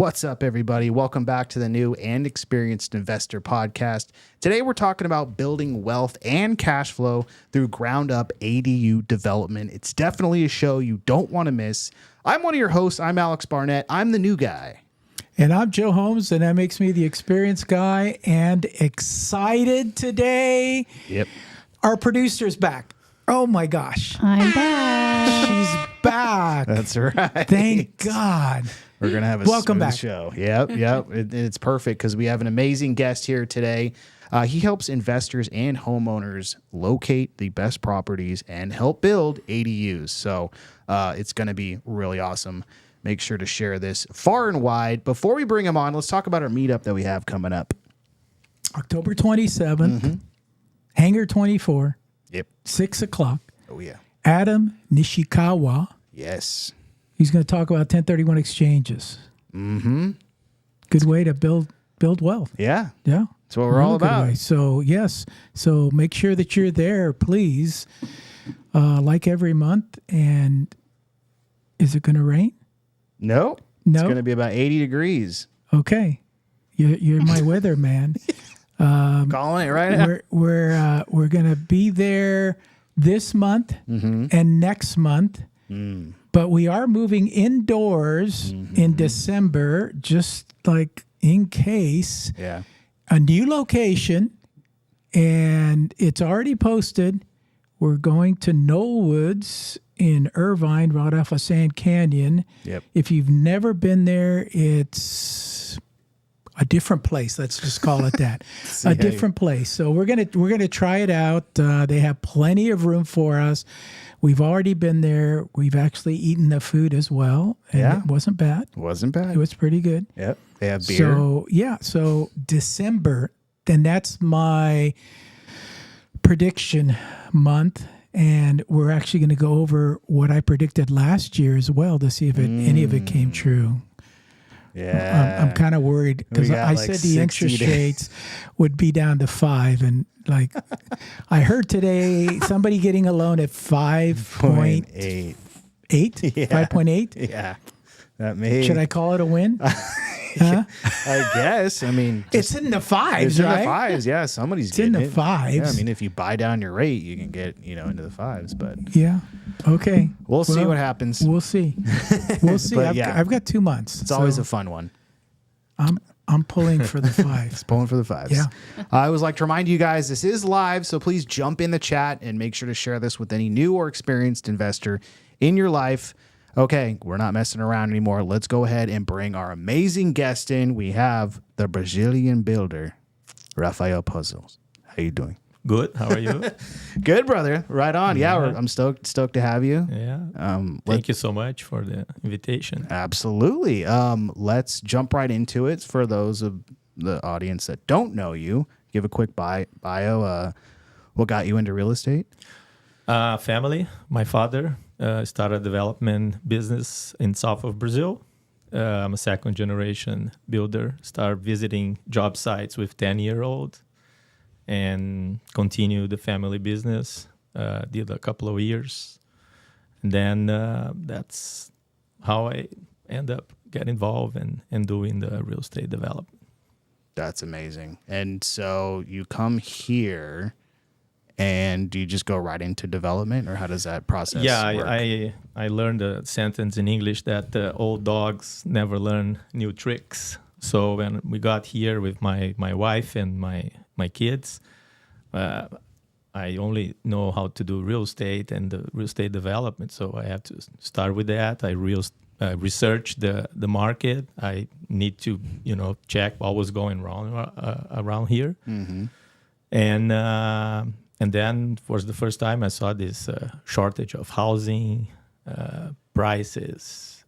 What's up, everybody? Welcome back to the New and Experienced Investor Podcast. Today, we're talking about building wealth and cash flow through ground-up ADU development. It's definitely a show you don't want to miss. I'm one of your hosts. I'm Alex Barnett. I'm the new guy. And I'm Joe Holmes, and that makes me the experienced guy and excited today. Yep. Our producer's back. Oh, my gosh. I'm back. She's back. That's right. Thank God. We're going to have a Welcome smooth back. show. Yep. It's perfect because we have an amazing guest here today. He helps investors and homeowners locate the best properties and help build ADUs. So it's going to be really awesome. Make sure to share this far and wide. Before we bring him on, let's talk about our meetup that we have coming up. October 27th, Hangar 24, Yep. 6 o'clock. Oh, yeah. Adam Nishikawa. Yes. He's going to talk about 1031 exchanges. Mm-hmm. Good way to build wealth. Yeah. Yeah. That's what we're all Really good about. way. So, yes. So make sure that you're there, please. Like every month. And is it going to rain? No. No. It's going to be about 80 degrees. Okay. You're my weather man. Calling it right now. We're going to be there this month and next month. But we are moving indoors in December, just like in case. Yeah. A new location, and it's already posted. We're going to Knollwoods in Irvine, right off of Sand Canyon. Yep. If you've never been there, it's a different place. Let's just call it that. A different place. So we're gonna try it out. They have plenty of room for us. We've already been there. We've actually eaten the food as well, and Yeah. it wasn't bad. Wasn't bad. It was pretty good. Yep. They have beer. So, yeah. So, December, then that's my prediction month. And we're actually going to go over what I predicted last year as well to see if any of it came true. Yeah. I'm kind of worried because We got I like said the 60 interest days. rates would be down to 5. And like, I heard today somebody getting a loan at 5.8. 8. Yeah. 5.8. Yeah. That may. Should I call it a win? Huh? I guess. I mean, It's in the fives, it's in right? the fives. Yeah. Somebody's It's in getting the it. fives. Yeah. I mean, if you buy down your rate, you can get, into the fives, but Yeah. Okay. we'll see Well, what happens. We'll see. We'll see. But I've, yeah. I've got 2 months. It's always a fun one. I'm pulling for the 5. Pulling for the fives. Yeah. I always like to remind you guys this is live, so please jump in the chat and make sure to share this with any new or experienced investor in your life. Okay, we're not messing around anymore. Let's go ahead and bring our amazing guest in. We have the Brazilian builder, Rafael Pozas. How you doing? Good. How are you? Good, brother. Right on. Yeah, I'm stoked to have you. Yeah. Thank you so much for the invitation. Absolutely. Let's jump right into it. For those of the audience that don't know you, give a quick bio. What got you into real estate? Family. My father started a development business in south of Brazil. I'm a second generation builder. Started visiting job sites with 10-year-old and continue the family business. Did a couple of years. And then that's how I end up getting involved and doing the real estate development. That's amazing. And so you come here and do you just go right into development, or how does that process work? I learned a sentence in English that old dogs never learn new tricks. So when we got here with my wife and my kids, I only know how to do real estate and the real estate development. So I have to start with that. I research the market. I need to check what was going wrong around here. Mm-hmm. And then for the first time I saw this shortage of housing, prices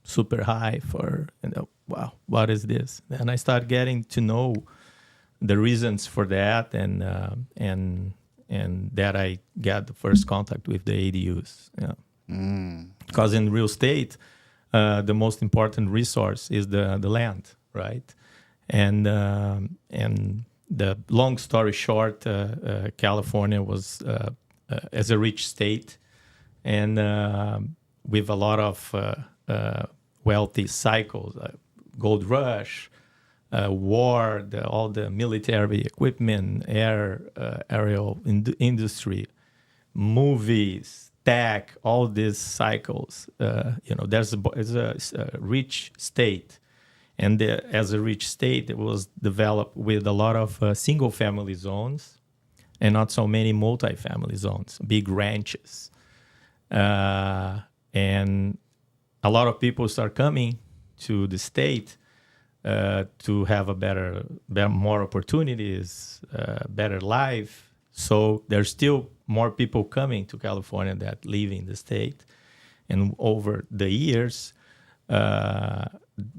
super high for, wow, what is this? And I started getting to know the reasons for that, and that I got the first contact with the ADUs. Yeah. Because in real estate, the most important resource is the land, right? And the long story short, California was as a rich state, and with a lot of wealthy cycles gold rush, war, all the military equipment, aerial industry, movies, tech, all these cycles. It's a rich state. And as a rich state, it was developed with a lot of single-family zones and not so many multi-family zones, big ranches. And a lot of people start coming to the state to have a better more opportunities, better life. So there's still more people coming to California that live in the state. And over the years,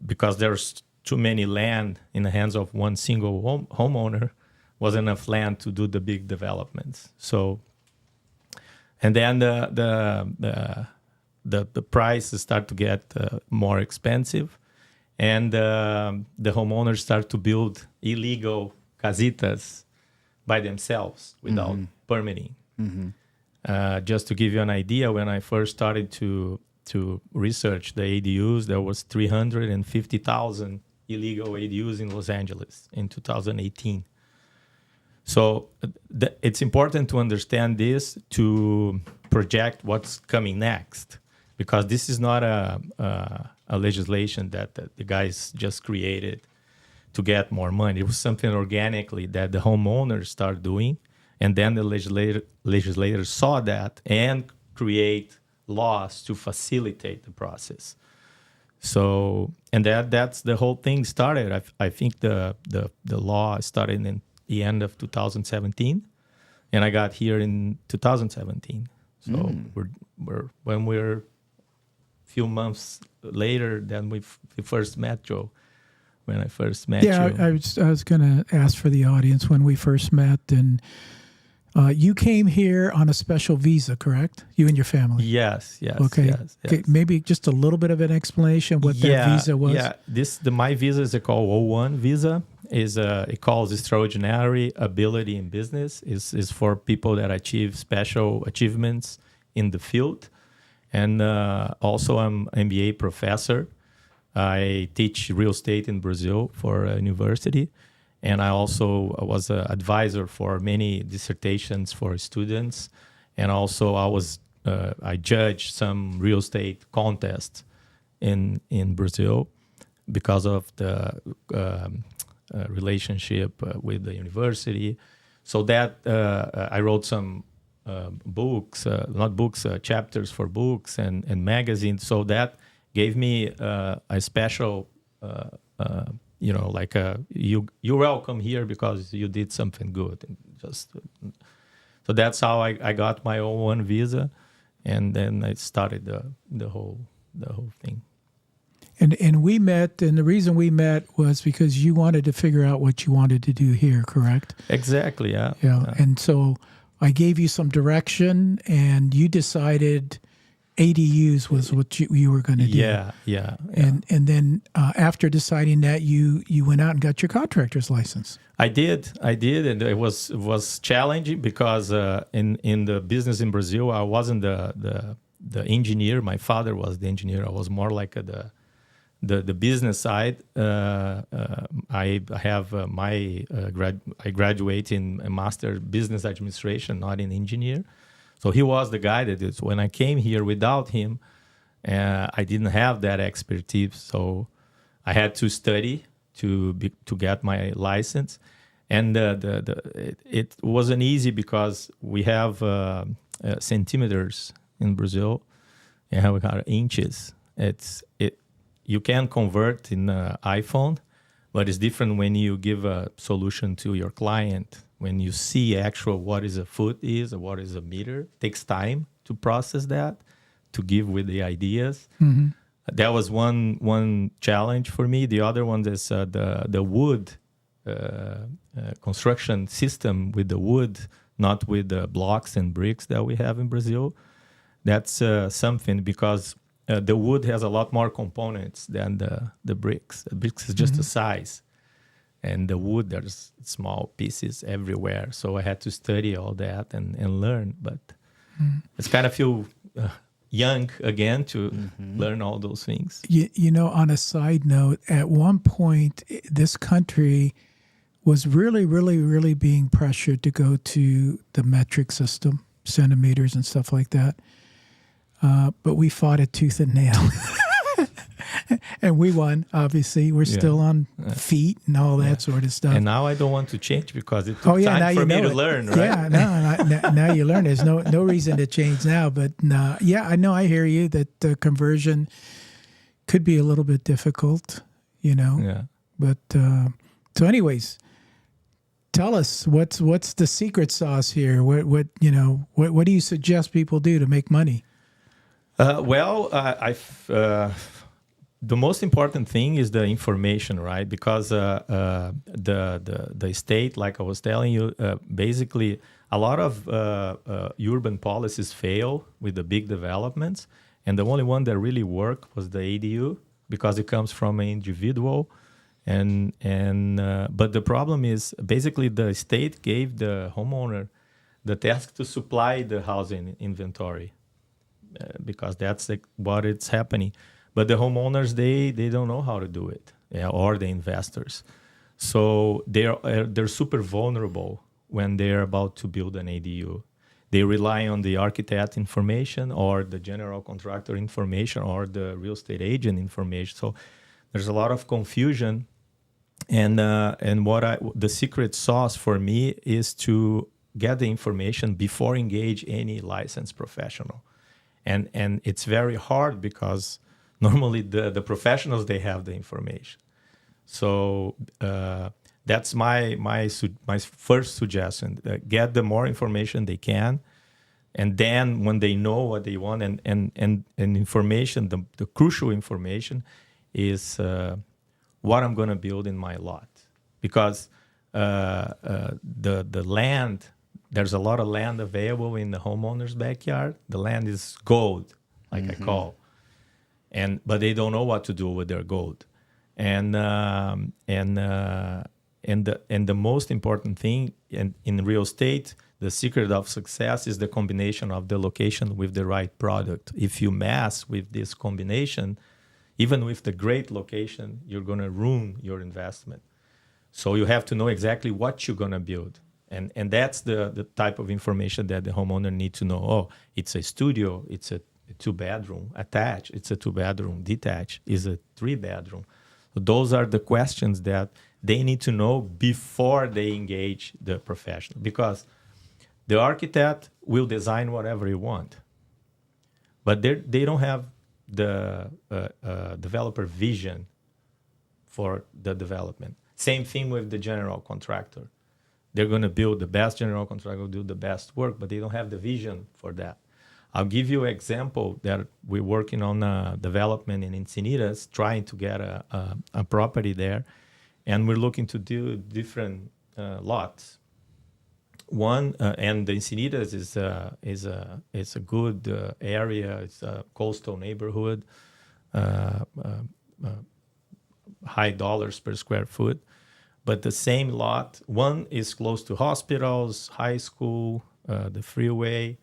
because there's too many land in the hands of one single homeowner, wasn't enough land to do the big developments. So, and then the prices start to get more expensive, and the homeowners start to build illegal casitas by themselves without permitting. Just to give you an idea, when I first started to research the ADUs, there was 350,000 illegal ADUs in Los Angeles in 2018. So it's important to understand this to project what's coming next, because this is not a legislation that the guys just created to get more money. It was something organically that the homeowners started doing, and then the legislators saw that and create laws to facilitate the process. So, and that's the whole thing started. I think the law started in the end of 2017, and I got here in 2017. So we're a few months later than we first met, Joe. When I first met you. I was going to ask for the audience when we first met, and you came here on a special visa, correct? You and your family. Yes. Okay. Yes. Okay. Maybe just a little bit of an explanation what that visa was. Yeah. My visa is called O1 visa. It calls extraordinary ability in business. Is for people that achieve special achievements in the field, and also I'm MBA professor. I teach real estate in Brazil for a university, and I also was an advisor for many dissertations for students, and also I judged some real estate contests in Brazil because of the relationship with the university. So that I wrote some books, chapters for books and magazines. So that gave me a special, you're welcome here because you did something good. And so that's how I got my O1 visa, and then I started the whole thing. And we met, and the reason we met was because you wanted to figure out what you wanted to do here, correct? Exactly, yeah. Yeah. And so I gave you some direction, and you decided ADUs was what you were going to do. Yeah. And then after deciding that, you went out and got your contractor's license. I did, and it was challenging because in the business in Brazil, I wasn't the engineer. My father was the engineer. I was more like the business side. I have I graduate in a master business administration, not in engineer. So he was the guy that did. So when I came here without him, I didn't have that expertise. So I had to study to get my license, and it wasn't easy because we have centimeters in Brazil, and we got inches. You can convert in iPhone, but it's different when you give a solution to your client. When you see actual what is a foot is or what is a meter, it takes time to process that, to give with the ideas. Mm-hmm. That was one challenge for me. The other one is the wood construction system with the wood, not with the blocks and bricks that we have in Brazil. That's something because the wood has a lot more components than the bricks. The bricks is just a size. And the wood, there's small pieces everywhere. So I had to study all that and learn. But it's kind of feel young again to learn all those things. You know, on a side note, at one point, this country was really, really, really being pressured to go to the metric system, centimeters and stuff like that. But we fought it tooth and nail. And we won, obviously. We're still on feet and all that sort of stuff. And now I don't want to change because it took time for me to learn, right? Yeah, now you learn. There's no reason to change now. But I know, I hear you that the conversion could be a little bit difficult, you know. Yeah. But so anyways, tell us what's the secret sauce here? What do you suggest people do to make money? The most important thing is the information, right? Because the state, like I was telling you, basically a lot of urban policies fail with the big developments, and the only one that really worked was the ADU because it comes from an individual. But the problem is basically the state gave the homeowner the task to supply the housing inventory because that's what it's happening. But the homeowners, they don't know how to do it, or the investors. So they're super vulnerable when they're about to build an ADU. They rely on the architect information or the general contractor information or the real estate agent information. So there's a lot of confusion. And the secret sauce for me is to get the information before engage any licensed professional. And it's very hard because normally the professionals, they have the information. So that's my first suggestion. Get the more information they can. And then when they know what they want and information, the crucial information is what I'm going to build in my lot. Because the land, there's a lot of land available in the homeowner's backyard. The land is gold, like I call. But they don't know what to do with their gold, and the most important thing in real estate, the secret of success is the combination of the location with the right product. If you mess with this combination, even with the great location, you're going to ruin your investment. So you have to know exactly what you're going to build, and that's the type of information that the homeowner needs to know. Oh, it's a studio, it's a 2-bedroom attached, it's a 2-bedroom detached, is a 3-bedroom. So those are the questions that they need to know before they engage the professional, because the architect will design whatever you want, but they don't have the developer vision for the development. Same thing with the general contractor. They're going to build, the best general contractor will do the best work, but they don't have the vision for that. I'll give you an example that we're working on a development in Encinitas, trying to get a property there, and we're looking to do different lots. One, and the Encinitas is a good area. It's a coastal neighborhood, high dollars per square foot. But the same lot, one is close to hospitals, high school, the freeway.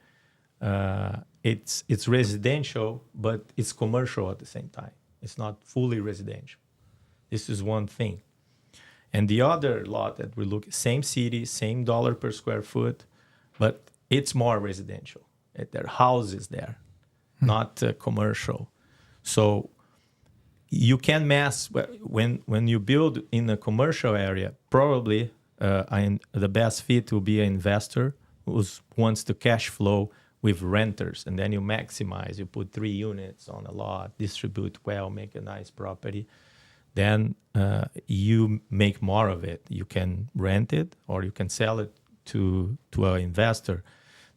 It's residential, but it's commercial at the same time. It's not fully residential. This is one thing. And the other lot that we look, same city, same dollar per square foot, but it's more residential. There are houses there, not commercial. So you can mess when you build in a commercial area. Probably the best fit will be an investor who wants to cash flow with renters, and then you maximize. You put 3 units on a lot, distribute well, make a nice property. Then you make more of it. You can rent it or you can sell it to an investor.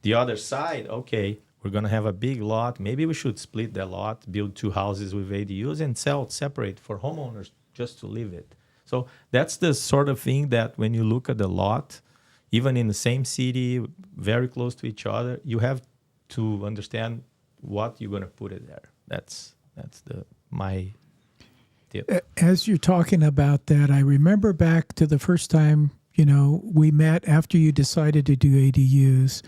The other side, okay, we're going to have a big lot. Maybe we should split the lot, build 2 houses with ADUs and sell it separate for homeowners just to live it. So that's the sort of thing that when you look at the lot, even in the same city, very close to each other, you have to understand what you're going to put it there. That's my tip. As you're talking about that, I remember back to the first time, we met after you decided to do ADUs.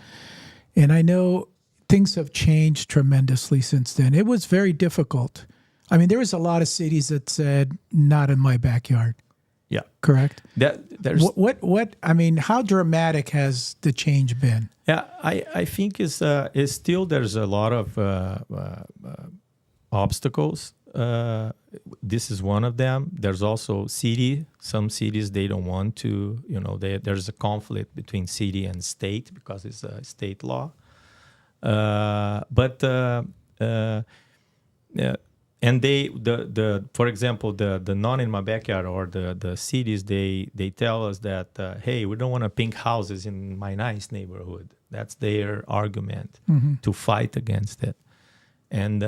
And I know things have changed tremendously since then. It was very difficult. I mean, there was a lot of cities that said, not in my backyard. Yeah. Correct? There's What I mean, how dramatic has the change been? Yeah, I think is still there's a lot of obstacles. This is one of them. There's also some cities they don't want to, there's a conflict between city and state because it's a state law. And for example, the non in my backyard or the cities, they tell us that, hey, we don't want to pink houses in my nice neighborhood. That's their argument to fight against it. And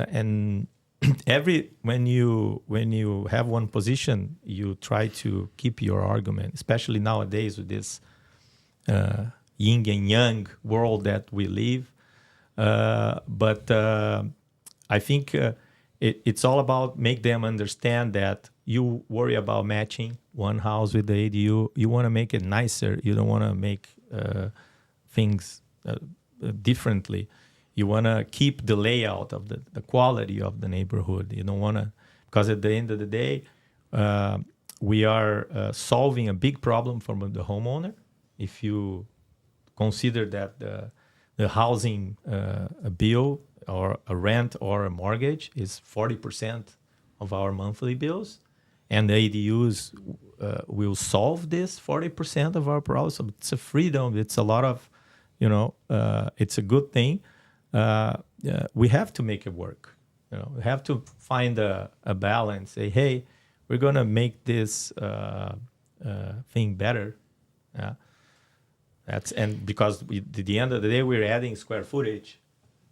when you have one position, you try to keep your argument, especially nowadays with this yin and yang world that we live. But I think it's all about make them understand that you worry about matching one house with the ADU. You want to make it nicer. You don't want to make things differently. You want to keep the layout of the quality of the neighborhood. You don't want to, because at the end of the day, we are solving a big problem for the homeowner. If you consider that the housing bill or a rent or a mortgage is 40% of our monthly bills, and the ADUs will solve this 40% of our problems. So it's a freedom. It's a lot of, it's a good thing. We have to make it work. We have to find a balance. Say, hey, we're gonna make this thing better. Because at the end of the day, we're adding square footage.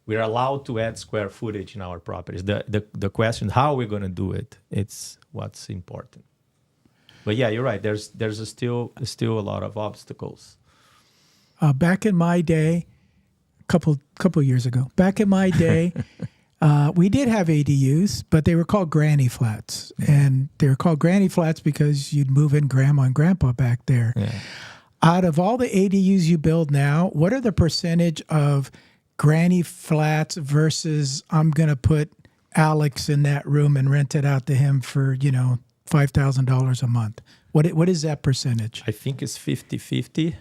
We're allowed to add square footage in our properties. The question, how are we going to do it? It's what's important. But yeah, you're right. There's still a lot of obstacles. Back in my day, a couple years ago, we did have ADUs, but they were called granny flats. And they were called granny flats because you'd move in grandma and grandpa back there. Yeah. Out of all the ADUs you build now, what are the percentage of granny flats versus I'm going to put Alex in that room and rent it out to him for, $5,000 a month? What is that percentage? I think it's 50-50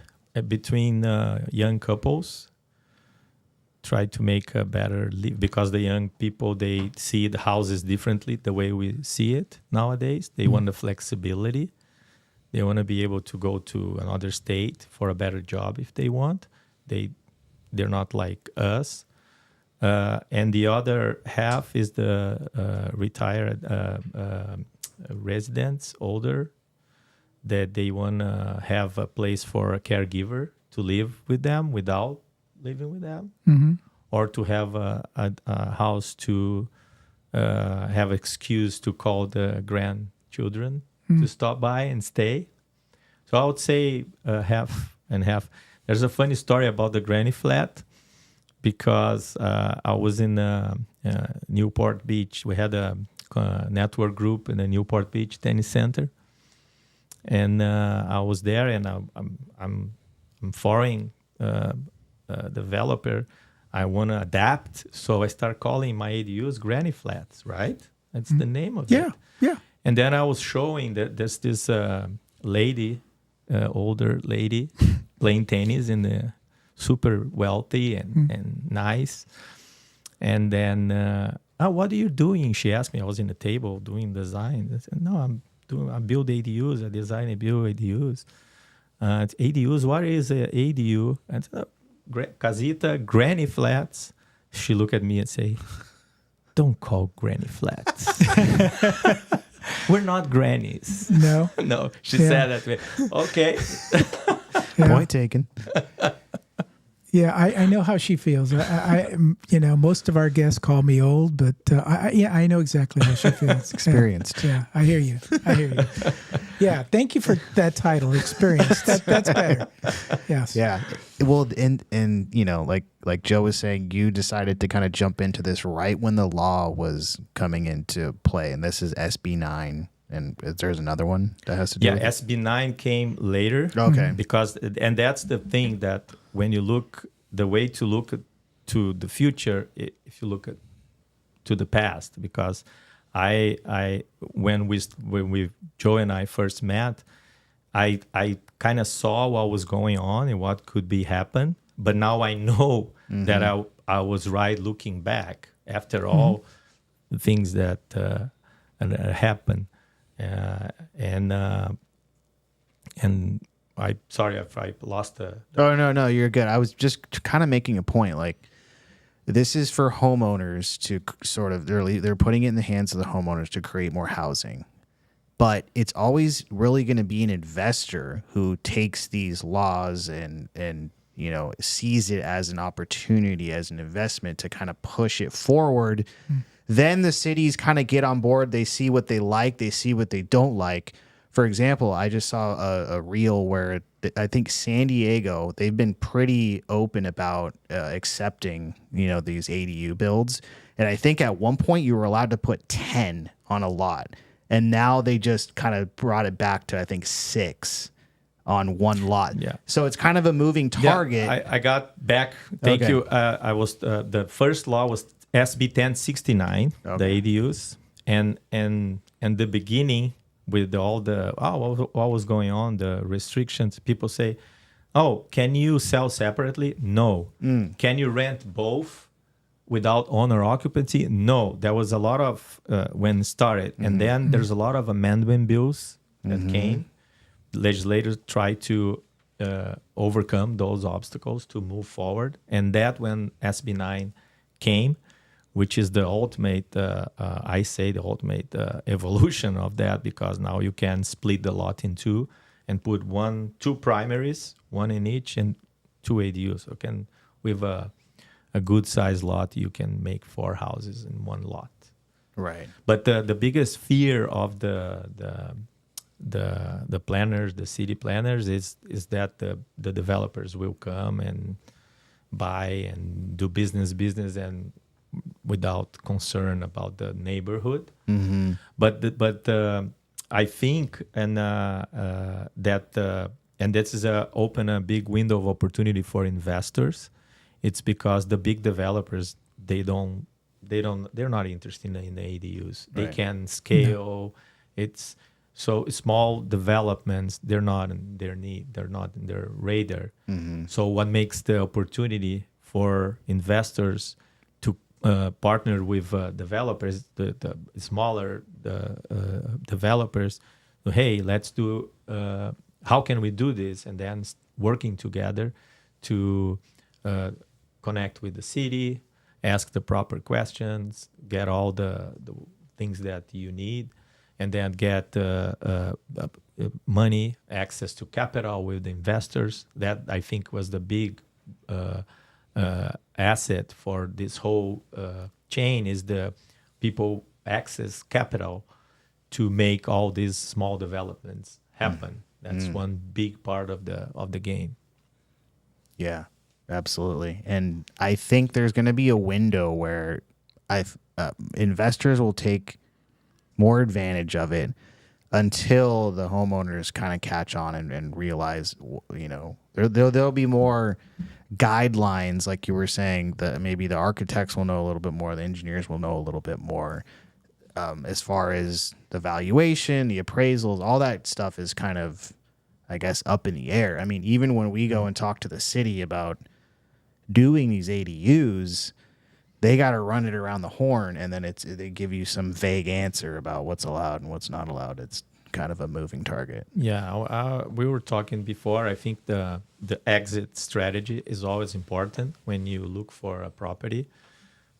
between young couples. Try to make a better live because the young people, they see the houses differently the way we see it nowadays. They want the flexibility. They want to be able to go to another state for a better job if they want. They're not like us. And the other half is the retired residents, older, that they want to have a place for a caregiver to live with them without living with them, or to have a house to have excuse to call the grandchildren to stop by and stay. So I would say half and half. There's a funny story about the granny flat because I was in Newport Beach. We had a network group in the Newport Beach Tennis Center, and I was there, and I'm foreign developer. I want to adapt, so I start calling my ADUs granny flats. Right? That's the name of it. Yeah. And then I was showing that there's this lady, older lady, playing tennis in the super wealthy and nice. And then, what are you doing? She asked me. I was in the table doing design. I said, no, I build ADUs. I design and build ADUs. It's ADUs. What is an ADU? I said, Casita, granny flats. She looked at me and say, don't call granny flats. We're not grannies. No. No, she said that way. Okay. Point taken. Yeah, I know how she feels. I most of our guests call me old, but I know exactly how she feels. Experienced. Yeah, I hear you. Yeah, thank you for that title, experienced. That's better. Yes. Yeah. Well, and like Joe was saying, you decided to kind of jump into this right when the law was coming into play, and this is SB 9. And there's another one that has to do with it? SB 9 came later. Okay. And that's the thing that when you look, the way to look to the future if you look at to the past, because when Joe and I first met, I kind of saw what was going on and what could be happen, but now I know that I was right looking back after all the things that happened, and I sorry if I lost the. Oh no, you're good. I was just kind of making a point, like. This is for homeowners to sort of, they're putting it in the hands of the homeowners to create more housing. But it's always really going to be an investor who takes these laws and sees it as an opportunity, as an investment to kind of push it forward. Then the cities kind of get on board. They see what they like. They see what they don't like. For example, I just saw a reel where I think San Diego, they've been pretty open about accepting, these ADU builds. And I think at one point you were allowed to put 10 on a lot. And now they just kind of brought it back to, I think, 6 on one lot. Yeah. So it's kind of a moving target. Yeah, I got back. Thank you. I was the first law was SB 1069, the ADUs. And the beginning, with all the what was going on, the restrictions, people say, oh, can you sell separately? No. Can you rent both without owner occupancy? No. There was a lot of when it started, and then there's a lot of amendment bills that came. Legislators tried to overcome those obstacles to move forward, and that when SB 9 came, which is the ultimate, I say the ultimate evolution of that, because now you can split the lot in two and put two primaries, one in each, and 2 ADUs. So with a good sized lot, you can make 4 houses in one lot. Right. But the biggest fear of the planners, the city planners, is that the developers will come and buy and do business and without concern about the neighborhood. But I think that this is open a big window of opportunity for investors. It's because the big developers, they're not interested in the ADUs. They can scale. It's so small developments, they're not in their need, they're not in their radar. So what makes the opportunity for investors to partner with developers, the smaller developers, hey, let's do, how can we do this? And then working together to connect with the city, ask the proper questions, get all the things that you need, and then get money, access to capital with the investors. That, I think, was the big asset for this whole chain, is the people access capital to make all these small developments happen. That's one big part of the game. Yeah, absolutely. And I think there's going to be a window where investors will take more advantage of it until the homeowners kind of catch on and realize, there'll be more guidelines, like you were saying, that maybe the architects will know a little bit more, the engineers will know a little bit more, as far as the valuation, the appraisals, all that stuff is kind of, I guess, up in the air. I mean, even when we go and talk to the city about doing these ADUs, they got to run it around the horn, and then they give you some vague answer about what's allowed and what's not allowed. It's kind of a moving target. Yeah, we were talking before. I think the exit strategy is always important when you look for a property.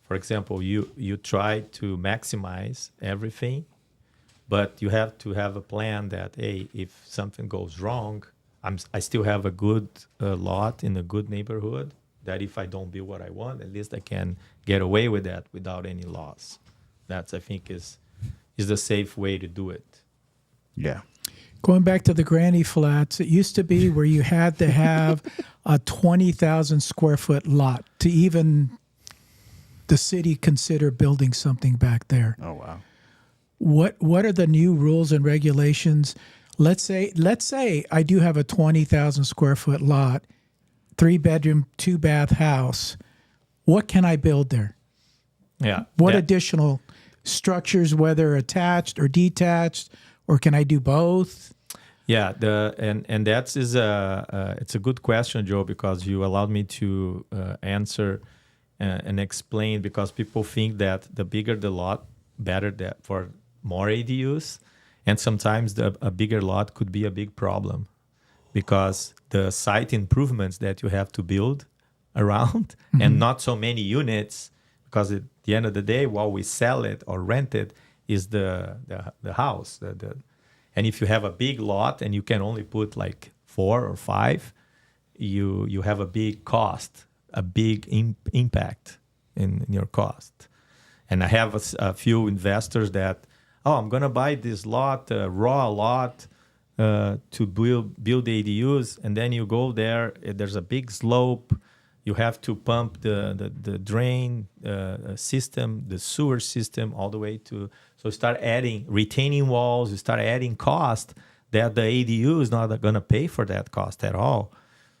For example, you try to maximize everything, but you have to have a plan that, hey, if something goes wrong, I still have a good lot in a good neighborhood, that if I don't build what I want, at least I can get away with that without any loss. That's, I think, is the safe way to do it. Yeah. Going back to the granny flats, it used to be where you had to have a 20,000 square foot lot to even the city consider building something back there. Oh, wow. What are the new rules and regulations? Let's say I do have a 20,000 square foot lot, 3-bedroom, 2-bath house. what can I build there? Yeah. What additional structures, whether attached or detached, or can I do both? Yeah, and that's it's a good question, Joe, because you allowed me to answer and explain, because people think that the bigger the lot, better that for more ADUs, and sometimes a bigger lot could be a big problem, because the site improvements that you have to build around and not so many units, because at the end of the day, while we sell it or rent it, is the house. And if you have a big lot and you can only put like 4 or 5, you have a big cost, a big impact in your cost. And I have a few investors that, I'm going to buy this lot, raw lot, to build ADUs, and then you go there, there's a big slope, you have to pump the drain system, the sewer system, all the way to, so start adding retaining walls, you start adding cost that the ADU is not going to pay for that cost at all.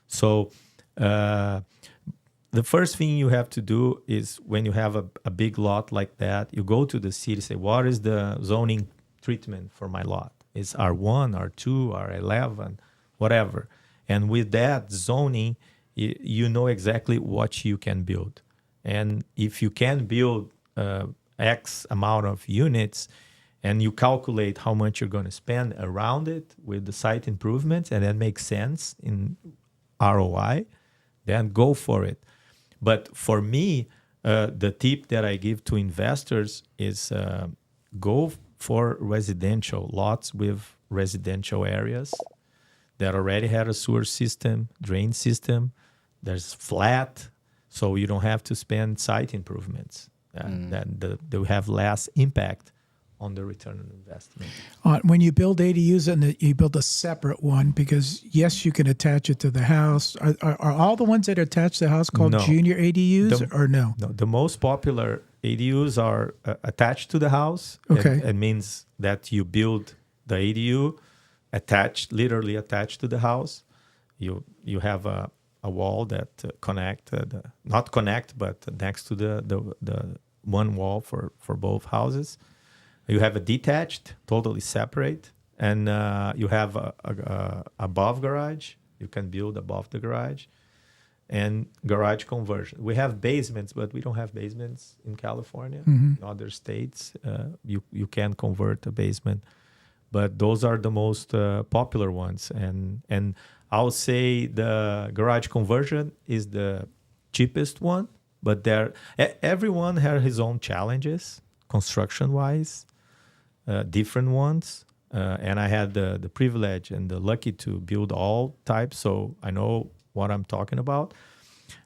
So the first thing you have to do is, when you have a big lot like that, you go to the city, say, what is the zoning treatment for my lot? It's R1, R2, R11, whatever. And with that zoning, you know exactly what you can build. And if you can build X amount of units, and you calculate how much you're going to spend around it with the site improvements, and that makes sense in ROI, then go for it. But for me, the tip that I give to investors is go for residential lots with residential areas that already had a sewer system, drain system. There's flat, so you don't have to spend site improvements. They will have less impact on the return on investment. When you build ADUs and you build a separate one, because yes, you can attach it to the house. Are all the ones that are attached to the house called junior ADUs or no? No, the most popular ADUs are attached to the house. Okay. It means that you build the ADU literally attached to the house. You have a wall that not connect, but next to the one wall for both houses. You have a detached, totally separate, and you have a above garage. You can build above the garage, and garage conversion. We have basements, but we don't have basements in California. In other states, you can convert a basement, but those are the most popular ones. And I'll say the garage conversion is the cheapest one, but everyone has his own challenges construction-wise. Different ones, and I had the privilege and the lucky to build all types, so I know what I'm talking about.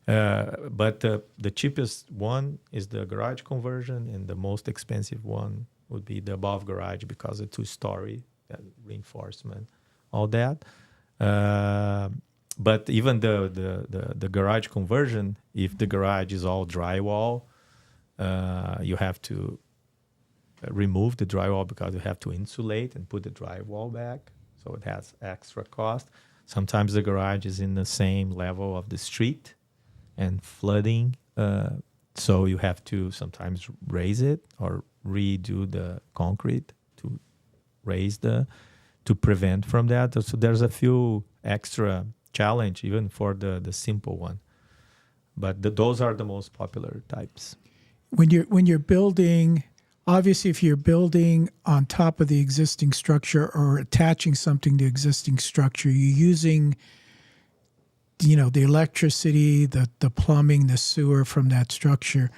But the cheapest one is the garage conversion, and the most expensive one would be the above garage, because of 2-story, reinforcement, all that. But even the garage conversion, if the garage is all drywall, you have to remove the drywall, because you have to insulate and put the drywall back, so it has extra cost. Sometimes the garage is in the same level of the street and flooding, so you have to sometimes raise it or redo the concrete to raise to prevent from that. So there's a few extra challenge even for the simple one, but those are the most popular types. When you're building, obviously, if you're building on top of the existing structure or attaching something to existing structure, you're using, the electricity, the plumbing, the sewer from that structure.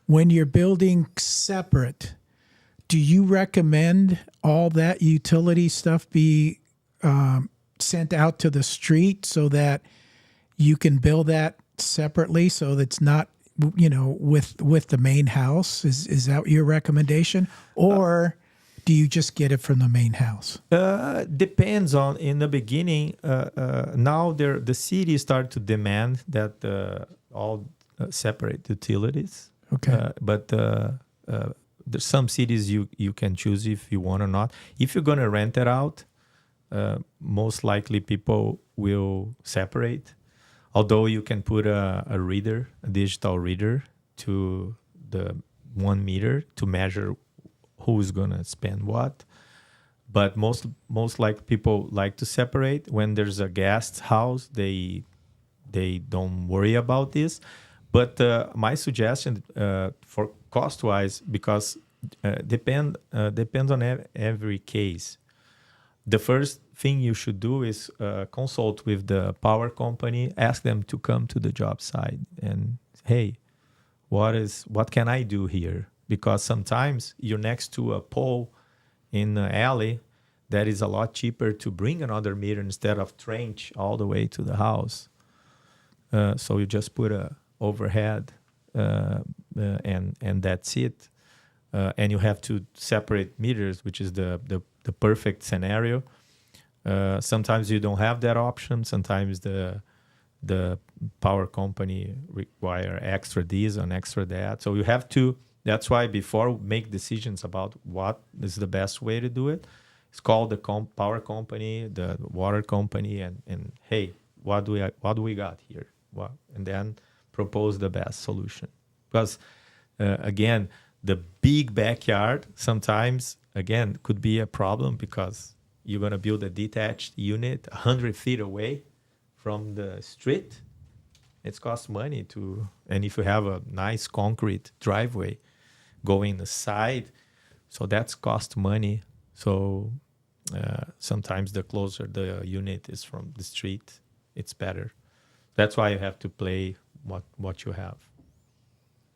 When you're building separate, do you recommend all that utility stuff be sent out to the street so that you can build that separately, so that's not with the main house? Is that your recommendation, or do you just get it from the main house? Depends on. In the beginning, now the city start to demand that all separate utilities. Okay, but there's some cities you can choose if you want or not. If you're gonna rent it out, most likely people will separate. Although you can put a reader, a digital reader, to the 1 meter to measure who's gonna spend what. But most like people like to separate. When there's a guest house, they don't worry about this. But my suggestion for cost wise, because depends on every case. The first thing you should do is consult with the power company, ask them to come to the job site and, hey, what can I do here? Because sometimes you're next to a pole in the alley that is a lot cheaper to bring another meter instead of trench all the way to the house. So you just put a overhead and that's it. And you have to separate meters, which is the perfect scenario. Sometimes you don't have that option. Sometimes the power company require extra this and extra that. So you have to, that's why before we make decisions about what is the best way to do it, it's called the power company, the water company, and hey, what do we got here? And then propose the best solution. Because again, the big backyard sometimes, again, could be a problem because you're going to build a detached unit 100 feet away from the street. It costs money to, and if you have a nice concrete driveway going the side, so that's cost money. So sometimes the closer the unit is from the street, it's better. That's why you have to play what you have.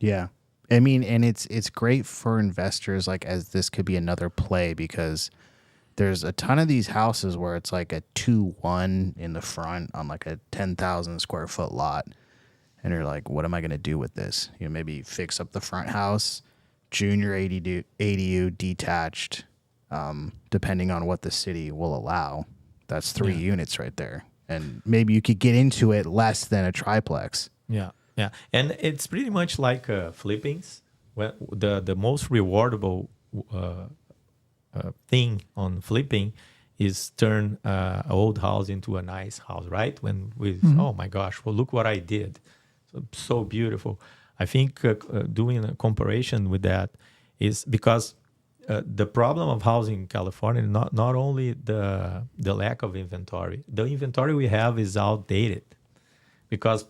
Yeah. I mean, and it's great for investors, like, as this could be another play, because there's a ton of these houses where it's like a 2-1 in the front on like a 10,000 square foot lot. And you're like, what am I going to do with this? You know, maybe fix up the front house, junior ADU detached, depending on what the city will allow. That's 3 units right there. And maybe you could get into it less than a triplex. Yeah. Yeah, and it's pretty much like flippings. Well, the most rewardable thing on flipping is turn an old house into a nice house, right? When oh my gosh, well, look what I did. So beautiful. I think doing a comparison with that is because the problem of housing in California is not only the lack of inventory. The inventory we have is outdated because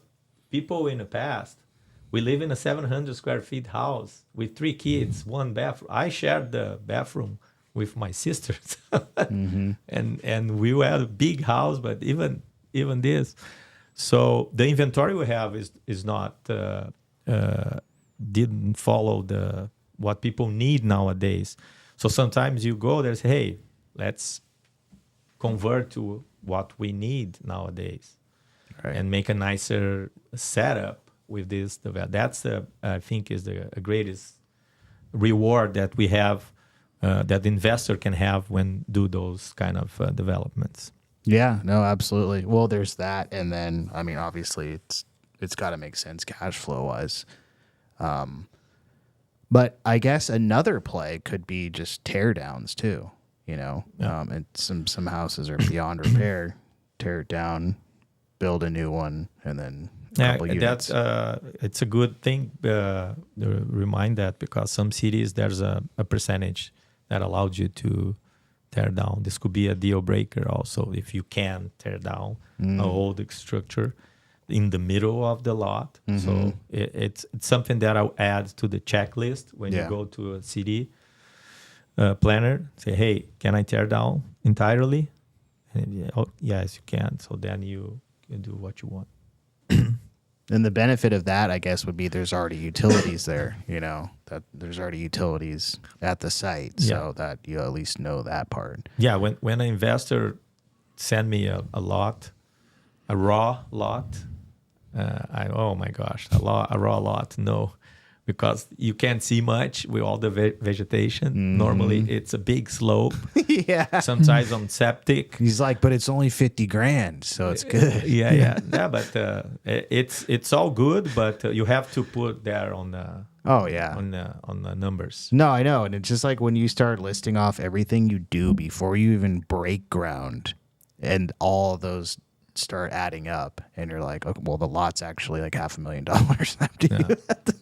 people in the past, we live in a 700 square feet house with 3 kids, 1 bathroom. I shared the bathroom with my sisters, and we had a big house, but even this. So the inventory we have is not didn't follow what people need nowadays. So sometimes you go there and say, hey, let's convert to what we need nowadays. Right. And make a nicer setup with this. That's I think is the greatest reward that we have, that the investor can have when do those kind of developments. Yeah, no, absolutely. Well, there's that, and then I mean, obviously, it's got to make sense cash flow wise. But I guess another play could be just tear downs too. You know, and some houses are beyond repair. Tear it down, build a new one, and then a couple units. It's a good thing to remind that, because some cities there's a percentage that allows you to tear down. This could be a deal breaker also if you can tear down an old structure in the middle of the lot. So it's something that I'll add to the checklist when you go to a city planner. Say, hey, can I tear down entirely? And, yes, you can. So then you can do what you want. And the benefit of that, I guess, would be there's already utilities there, you know, that there's already utilities at the site, so that you at least know that part. Yeah, when an investor send me a raw lot, oh my gosh, a raw lot, no. Because you can't see much with all the vegetation. Normally, it's a big slope. Yeah. Sometimes on septic. He's like, but it's only $50,000, so it's good. Yeah. But it's all good. But you have to put there on the on the numbers. No, I know, and it's just like when you start listing off everything you do before you even break ground, and all those start adding up, and you're like, okay, well, the lot's actually like $500,000 after you have to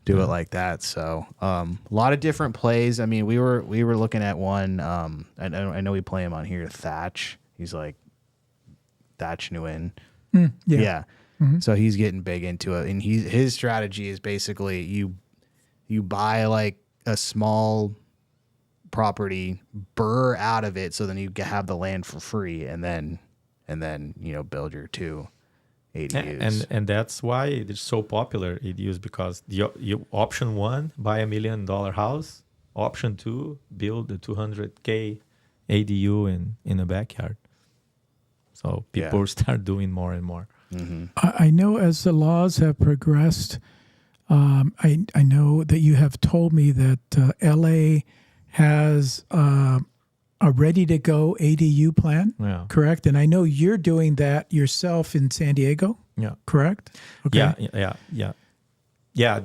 do it like that. So a lot of different plays. I mean, we were looking at one. I know we play him on here, Thatch. He's like Thatch Nguyen. Yeah. Mm-hmm. So he's getting big into it, and his strategy is basically you buy like a small property, burr out of it, so then you have the land for free, and then build your 2 ADUs. And that's why it's so popular ADUs, because you option 1, buy $1 million house. Option 2, build a 200K ADU in a backyard. So people start doing more and more. Mm-hmm. I know as the laws have progressed, I know that you have told me that LA has a ready-to-go ADU plan, correct? And I know you're doing that yourself in San Diego, correct? Okay. Yeah.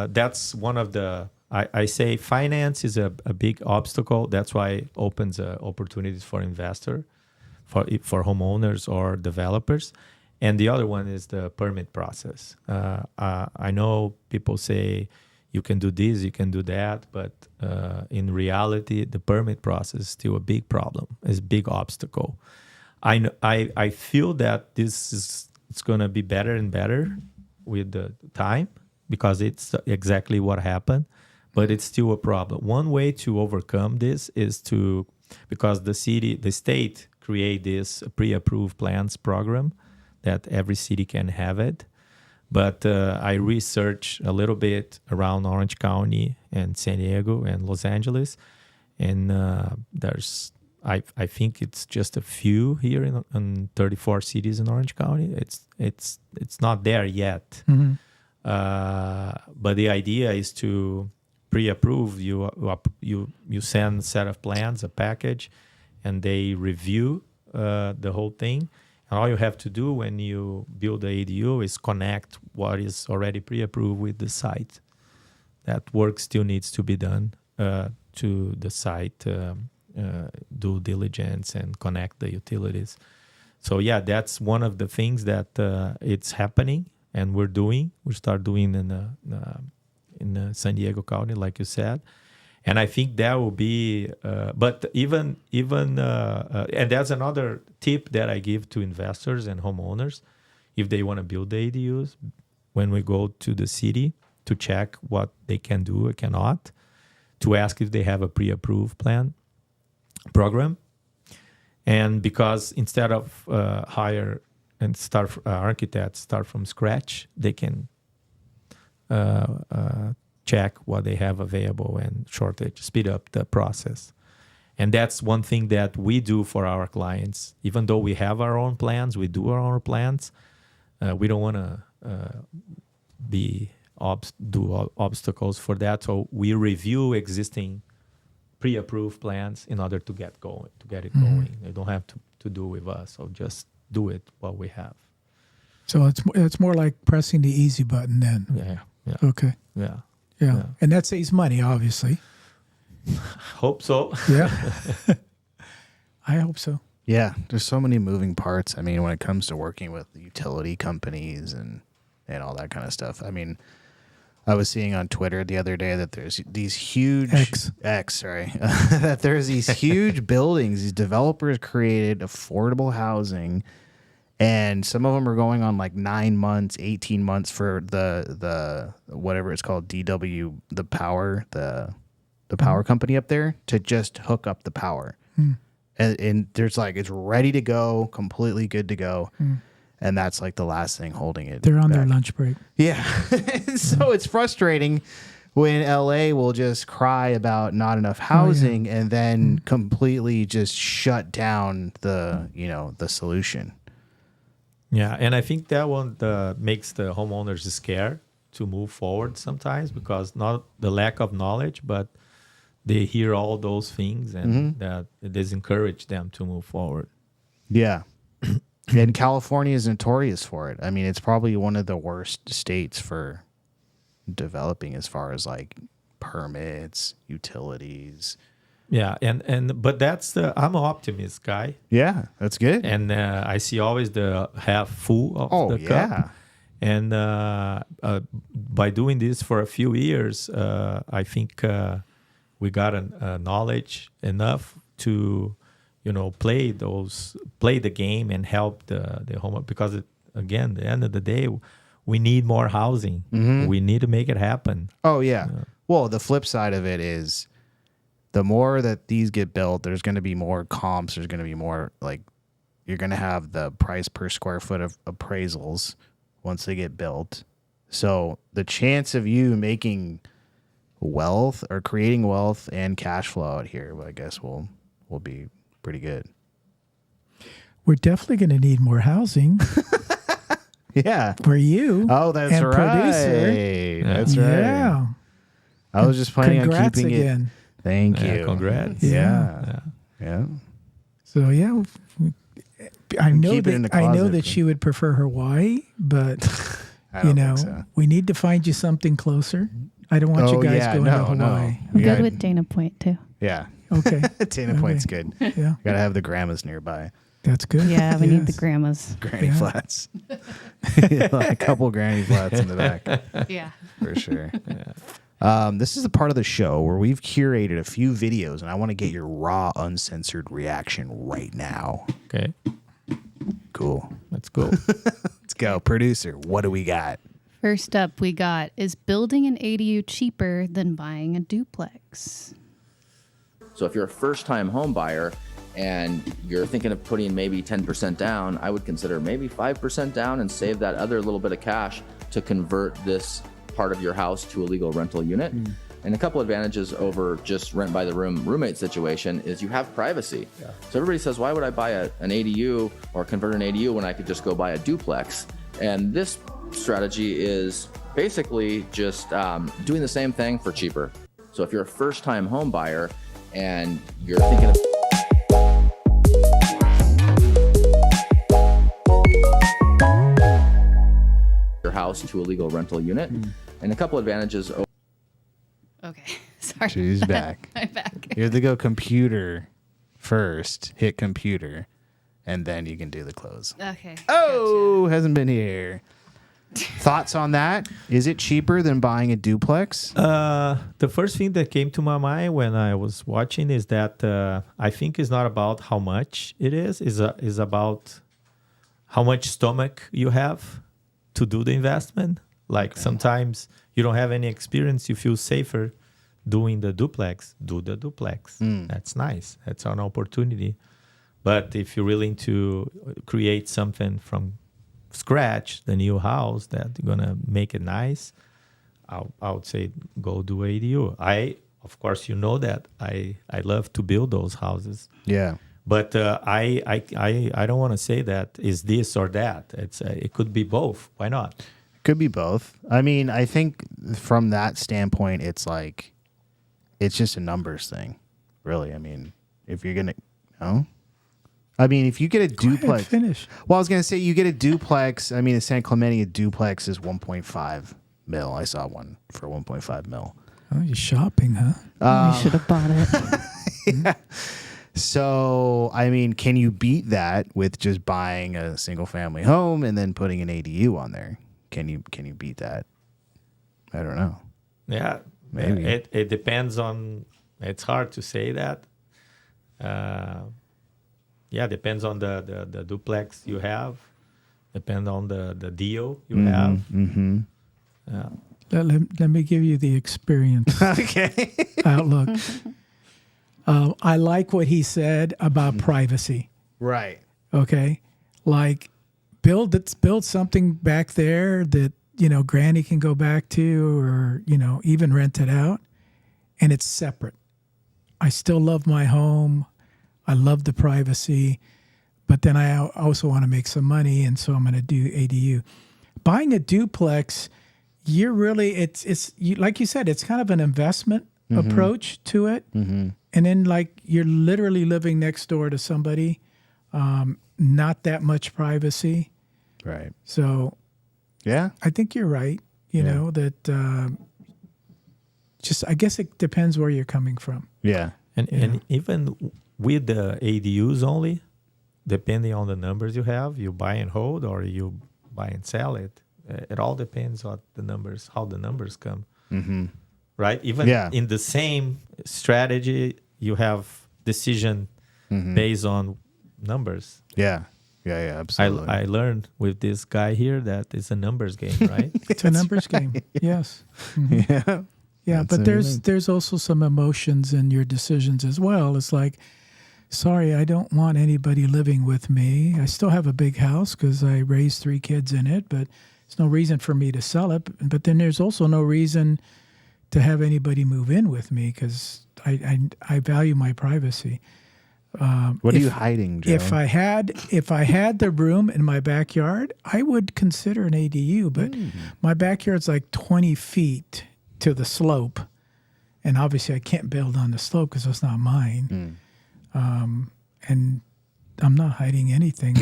That's one of the. I say finance is a big obstacle. That's why it opens opportunities for investor, for homeowners or developers. And the other one is the permit process. I know people say you can do this, you can do that, but in reality, the permit process is still a big problem, is a big obstacle. I feel that it's going to be better and better with the time, because it's exactly what happened, but it's still a problem. One way to overcome this is because the state create this pre-approved plans program that every city can have it. But I researched a little bit around Orange County and San Diego and Los Angeles, and I think it's just a few here in 34 cities in Orange County. It's not there yet. Mm-hmm. But the idea is to pre-approve. You send a set of plans, a package, and they review the whole thing. And all you have to do when you build the ADU is connect what is already pre-approved with the site. That work still needs to be done to the site, due diligence and connect the utilities. So that's one of the things that it's happening, and we're doing. We start doing in San Diego County, like you said. And I think that will be, but even and that's another tip that I give to investors and homeowners, if they want to build the ADUs, when we go to the city to check what they can do or cannot, to ask if they have a pre-approved program. And because instead of hire and start architects start from scratch, they can check what they have available and shortage, speed up the process. And that's one thing that we do for our clients. Even though we have our own plans, we do our own plans, we don't want to do obstacles for that. So we review existing pre-approved plans in order to get it going. They don't have to do with us, so just do it what we have. So it's more like pressing the easy button then. Yeah. Okay. Yeah. And that saves money, obviously. Hope so. Yeah. I hope so. Yeah, there's so many moving parts. I mean, when it comes to working with utility companies and all that kind of stuff. I mean, I was seeing on Twitter the other day that there's these huge that there's these huge buildings. These developers created affordable housing, and some of them are going on like 9 months, 18 months for the whatever it's called, DW, the power company up there, to just hook up the power. And there's like, it's ready to go, completely good to go. And that's like the last thing holding it. They're on their lunch break. Yeah. So it's frustrating when LA will just cry about not enough housing and then completely just shut down the solution. Yeah. And I think that one makes the homeowners scared to move forward sometimes, because not the lack of knowledge, but they hear all those things, and that it discourages them to move forward. Yeah. And California is notorious for it. I mean, it's probably one of the worst states for developing as far as like permits, utilities. Yeah, and but I'm an optimist guy, Yeah, that's good. and I see always the half full of Oh, the cup. yeah. And by doing this for a few years, I think we got knowledge enough to, play the game and help the home, because again, at the end of the day, we need more housing. We need to make it happen. Oh, yeah. Well, the flip side of it is the more that these get built, there's going to be more comps. There's going to be more, like, you're going to have the price per square foot of appraisals once they get built. So the chance of you making wealth or creating wealth and cash flow out here, I guess, will be pretty good. We're definitely going to need more housing. Yeah. For you. Oh, that's and right. Producer. That's right. Yeah. I was just planning on keeping again. it. Thank you. Congrats. Yeah. So yeah, I know keep it in the I know closet, that she would prefer Hawaii, but I don't think so. we need to find you something closer. I don't want you guys going to Hawaii. I'm good with Dana Point too. Yeah. Okay. Dana Point's good. Yeah. Gotta have the grandmas nearby. That's good. Yeah, we need the grandmas. Granny flats. A couple granny flats in the back. Yeah. For sure. This is the part of the show where we've curated a few videos, and I want to get your raw, uncensored reaction right now. Okay. Cool. Let's go. Let's go. Producer, what do we got? First up, we got, is building an ADU cheaper than buying a duplex? So if you're a first-time home buyer and you're thinking of putting maybe 10% down, I would consider maybe 5% down and save that other little bit of cash to convert this part of your house to a legal rental unit. And a couple advantages over just rent by the room roommate situation is you have privacy. So everybody says, why would I buy an ADU or convert an ADU when I could just go buy a duplex? And this strategy is basically just doing the same thing for cheaper. So if you're a first-time home buyer and you're thinking of your house to a legal rental unit, and a couple advantages. Okay. Sorry. She's back. I'm back. You have to go computer first, hit computer, and then you can do the close. Okay. Oh, hasn't been here. Thoughts on that? Is it cheaper than buying a duplex? The first thing that came to my mind when I was watching is that I think it's not about how much it is about how much stomach you have to do the investment. Like sometimes you don't have any experience, you feel safer doing the duplex. Do the duplex. That's nice. That's an opportunity. But if you're willing to create something from scratch, the new house that you're gonna make it nice, I would say go do ADU. Of course, that I love to build those houses. Yeah. But I don't want to say that is this or that. It could be both. Why not? Could be both. I mean, I think from that standpoint, it's like, it's just a numbers thing, really. I mean, if you're gonna, I mean, if you get a duplex, finish. Well, I was gonna say you get a duplex. I mean, in San Clemente, a duplex is 1.5 mil. I saw one for 1.5 mil. Oh, you're shopping, huh? You should have bought it. Yeah. So, I mean, can you beat that with just buying a single family home and then putting an ADU on there? Can you beat that? I don't know. Yeah, Maybe. It depends on. It's hard to say that. Depends on the duplex you have. Depends on the deal you have. Mm-hmm. Yeah. Let me give you the experience Okay. outlook. I like what he said about privacy. Right. Okay, like build something back there that Granny can go back to, or even rent it out, and it's separate. I still love my home. I love the privacy, but then I also want to make some money, and so I'm going to do ADU. Buying a duplex, you're really like you said, it's kind of an investment approach to it, and then like you're literally living next door to somebody, not that much privacy. Right. So, yeah, I think you're right. You know that. Just I guess it depends where you're coming from. Yeah. And even with the ADUs only, depending on the numbers you have, you buy and hold or you buy and sell it. It all depends on the numbers, how the numbers come. Mm-hmm. Right? Even in the same strategy, you have decision based on numbers. Yeah, absolutely. I learned with this guy here that it's a numbers game, right? It's a numbers game. Yes. Mm-hmm. Yeah, but there's also some emotions in your decisions as well. It's like, sorry, I don't want anybody living with me. I still have a big house because I raised 3 kids in it, but there's no reason for me to sell it. But then there's also no reason to have anybody move in with me because I value my privacy. What are you hiding, Joe? If I had the room in my backyard, I would consider an ADU. But my backyard's like 20 feet to the slope, and obviously I can't build on the slope because it's not mine. And I'm not hiding anything.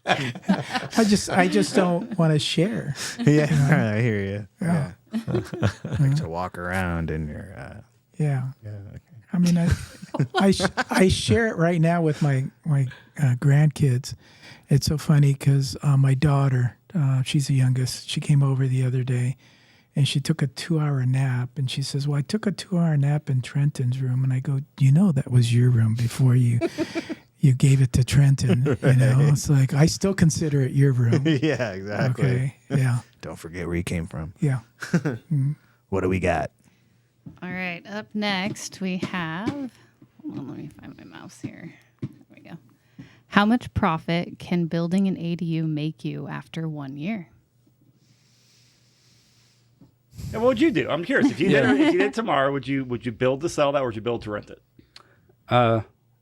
I just don't want to share. Yeah, you know? I hear you. Yeah. Like to walk around in your. Yeah. Okay. I mean, I share it right now with my grandkids. It's so funny because my daughter, she's the youngest. She came over the other day, and she took a 2-hour nap. And she says, "Well, I took a 2-hour nap in Trenton's room." And I go, that was your room before you gave it to Trenton. You know, it's like I still consider it your room. Yeah, exactly. Okay. Yeah. Don't forget where you came from. Yeah. What do we got? All right. Up next, we have. Hold on, let me find my mouse here. There we go. How much profit can building an ADU make you after 1 year? And what would you do? I'm curious. If you did tomorrow, would you build to sell that, or would you build to rent it?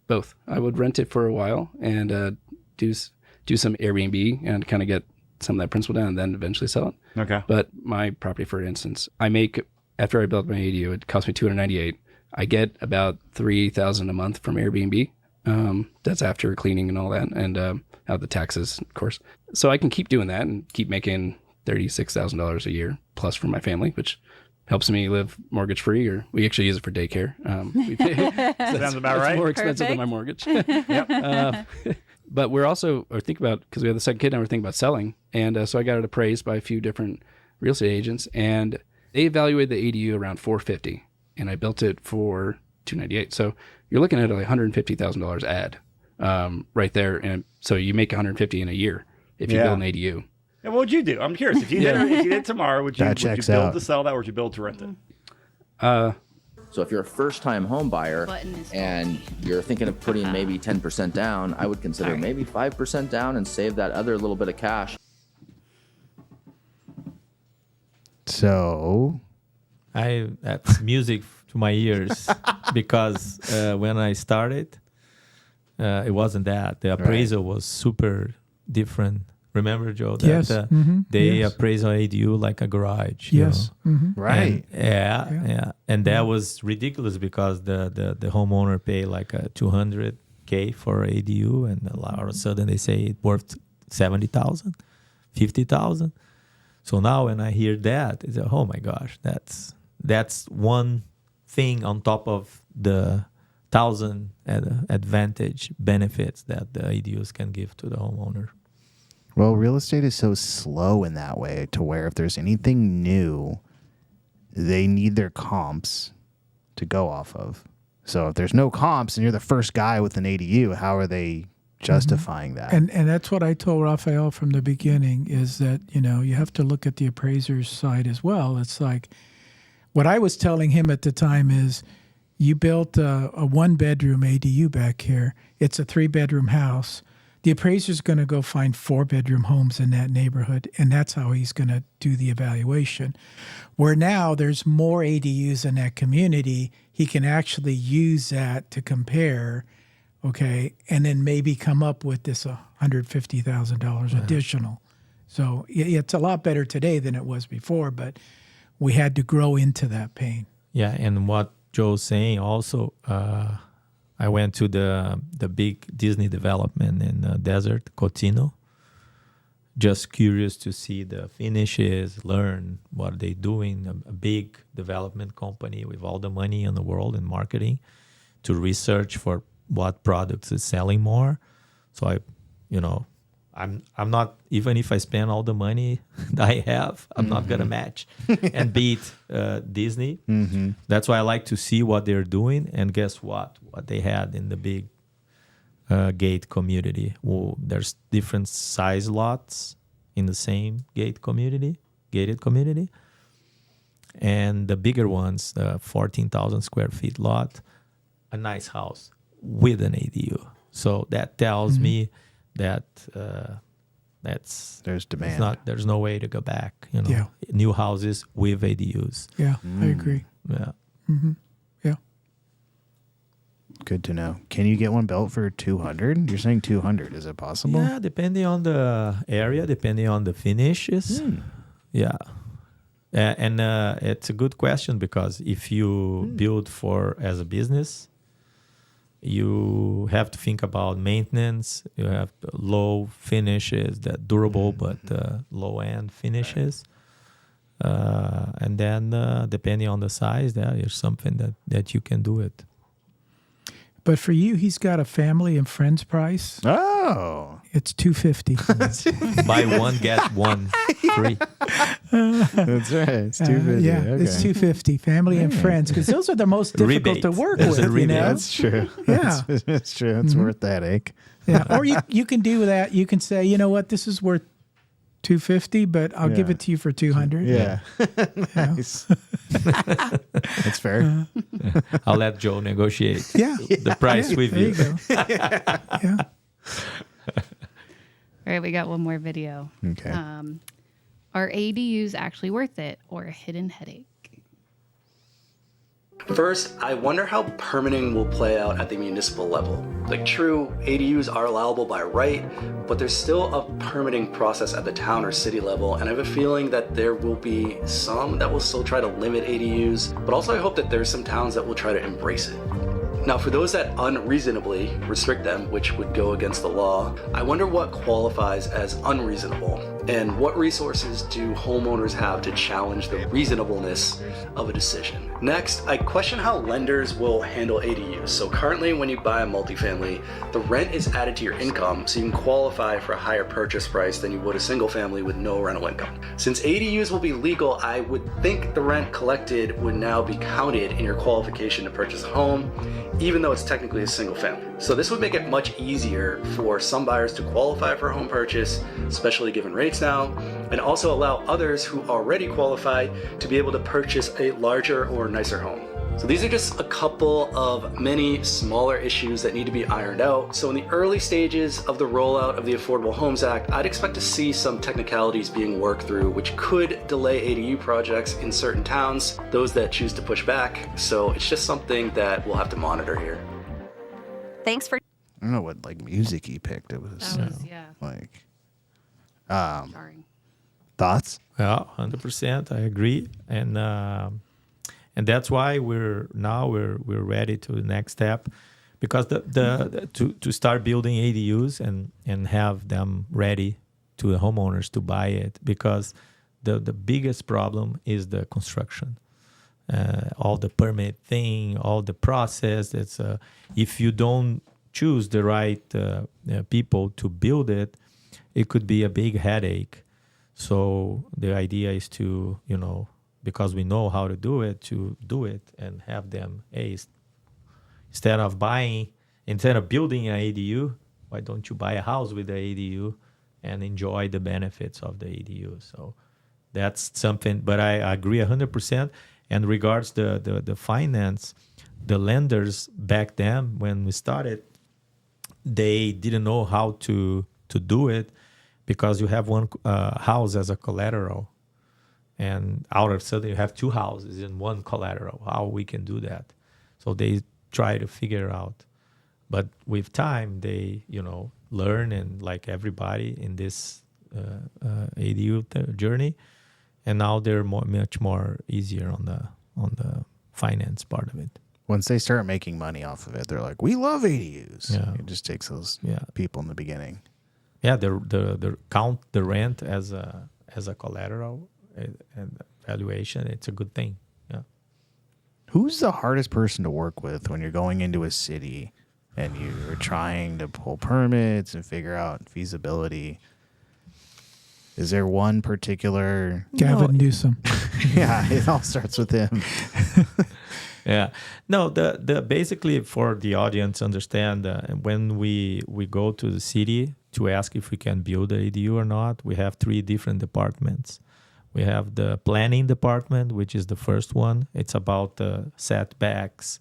Both. I would rent it for a while and do some Airbnb and kind of get some of that principal down, and then eventually sell it. Okay. But my property, for instance, I make, after I built my ADU, it cost me $298. I get about $3,000 a month from Airbnb. That's after cleaning and all that, and out the taxes, of course. So I can keep doing that and keep making $36,000 a year plus for my family, which helps me live mortgage free, or we actually use it for daycare. We pay, Sounds about right. It's more expensive than my mortgage. Yep. But we're also, because we have the second kid now, we're thinking about selling. And so I got it appraised by a few different real estate agents, and they evaluated the ADU around $450, and I built it for $298. So you're looking at a $150,000 ad right there. And so you make $150 in a year if you build an ADU. And what would you do? I'm curious. If you did tomorrow, would you build to sell that, or would you build to rent it? So if you're a first-time home buyer and you're thinking of putting maybe 10% down, I would consider maybe 5% down and save that other little bit of cash. So, that's music to my ears because when I started, it wasn't that. The appraisal was super different. Remember, Joe? That, Yes. they appraise an ADU like a garage. Yes. right. And, and that was ridiculous because the homeowner pay like a $200K for ADU, and all of a sudden they say it's worth $70,000, $50,000. So now when I hear that, it's like, oh my gosh, that's one thing on top of the 1,000 advantage benefits that the ADUs can give to the homeowner. Well, real estate is so slow in that way to where if there's anything new, they need their comps to go off of. So if there's no comps and you're the first guy with an ADU, how are they justifying that? And that's what I told Rafael from the beginning is that, you have to look at the appraiser's side as well. It's like what I was telling him at the time is you built a 1-bedroom ADU back here. It's a 3-bedroom house. The appraiser's going to go find 4-bedroom homes in that neighborhood, and that's how he's going to do the evaluation. Where now there's more ADUs in that community, he can actually use that to compare, okay, and then maybe come up with this $150,000 additional. So it's a lot better today than it was before, but we had to grow into that pain. Yeah, and what Joe's saying also, I went to the big Disney development in the desert, Cotino, just curious to see the finishes, learn what they're doing. A big development company with all the money in the world in marketing to research for what products is selling more. So I'm not, even if I spend all the money I have, I'm not gonna match and beat Disney. Mm-hmm. That's why I like to see what they're doing. And guess what they had in the big gate community. Well, there's different size lots in the same gated community, and the bigger ones, the 14,000 square feet lot, a nice house with an ADU. So that tells me that there's demand. There's no way to go back. New houses with ADUs. Yeah, I agree. Yeah. Mm-hmm. Yeah. Good to know. Can you get one built for 200? You're saying 200. Is it possible? Yeah, depending on the area, depending on the finishes. Yeah. And it's a good question, because if you build as a business, you have to think about maintenance. You have low finishes, that durable but low end finishes. And then depending on the size, there is something that you can do it. But for you, he's got a family and friends price. Oh, It's $250. Buy one, get one free. that's right. It's 250. Yeah, Okay. it's $250. Family and friends, because those are the most difficult Rebate. to work There's a with. rebate. That's true. Yeah. That's true. It's worth that ache. Yeah. Or you can do that. You can say, you know what, this is worth $250, but I'll give Yeah. it to you for $200. Yeah. Nice. That's fair. I'll let Joe negotiate Yeah. the price with There you. you go. Yeah. All right, we got one more video. Okay. Are ADUs actually worth it, or a hidden headache? First, I wonder how permitting will play out at the municipal level. Like, true, ADUs are allowable by right, but there's still a permitting process at the town or city level, and I have a feeling that there will be some that will still try to limit ADUs, but also I hope that there's some towns that will try to embrace it. Now, for those that unreasonably restrict them, which would go against the law, I wonder what qualifies as unreasonable, and what resources do homeowners have to challenge the reasonableness of a decision. Next, I question how lenders will handle ADUs. So currently, when you buy a multifamily, the rent is added to your income, so you can qualify for a higher purchase price than you would a single family with no rental income. Since ADUs will be legal, I would think the rent collected would now be counted in your qualification to purchase a home, even though it's technically a single family. So this would make it much easier for some buyers to qualify for a home purchase, especially given rates now, and also allow others who already qualify to be able to purchase a larger or nicer home. So these are just a couple of many smaller issues that need to be ironed out. So in the early stages of the rollout of the Affordable Homes Act, I'd expect to see some technicalities being worked through, which could delay ADU projects in certain towns, those that choose to push back. So it's just something that we'll have to monitor here. Thanks for. I don't know what music he picked. It was, That was, yeah, like jarring. thoughts. Yeah, 100%. I agree, and that's why we're ready to the next step, because to start building ADUs and have them ready to the homeowners to buy it, because the biggest problem is the construction, all the permit thing, all the process. It's if you don't choose the right people to build it, it could be a big headache. So the idea is to, because we know how to do it and have them, hey, instead of building an ADU, why don't you buy a house with the ADU and enjoy the benefits of the ADU? So that's something, but I agree 100%. And regards the finance, the lenders back then when we started, they didn't know how to do it, because you have one house as a collateral, and out of sudden you have two houses in one collateral. How we can do that? So they try to figure out, but with time they learn, and like everybody in this ADU journey, and now they're much more easier on the finance part of it. Once they start making money off of it, they're like, we love ADUs. Yeah. It just takes those people in the beginning. yeah, the count the rent as a collateral and valuation. It's a good thing. Yeah. Who's the hardest person to work with when you're going into a city and you're trying to pull permits and figure out feasibility? Is there one particular? Gavin Newsom. Yeah, it all starts with him. Yeah. No, the basically for the audience understand when we go to the city to ask if we can build an ADU or not, we have 3 different departments. We have the planning department, which is the first one. It's about the setbacks,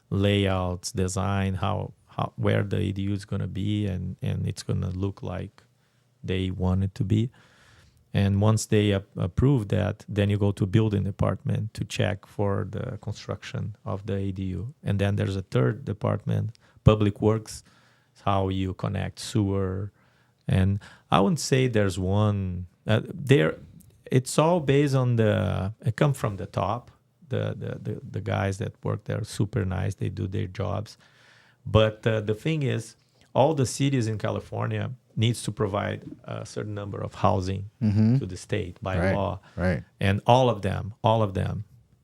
layouts, design, how where the ADU is going to be and it's going to look like they want it to be. And once they approve that, then you go to building department to check for the construction of the ADU. And then there's a third department, public works, how you connect sewer. And I wouldn't say there's one there. It's all based on it comes from the top. The guys that work there are super nice. They do their jobs. But the thing is, all the cities in California needs to provide a certain number of housing to the state by law. Right. And all of them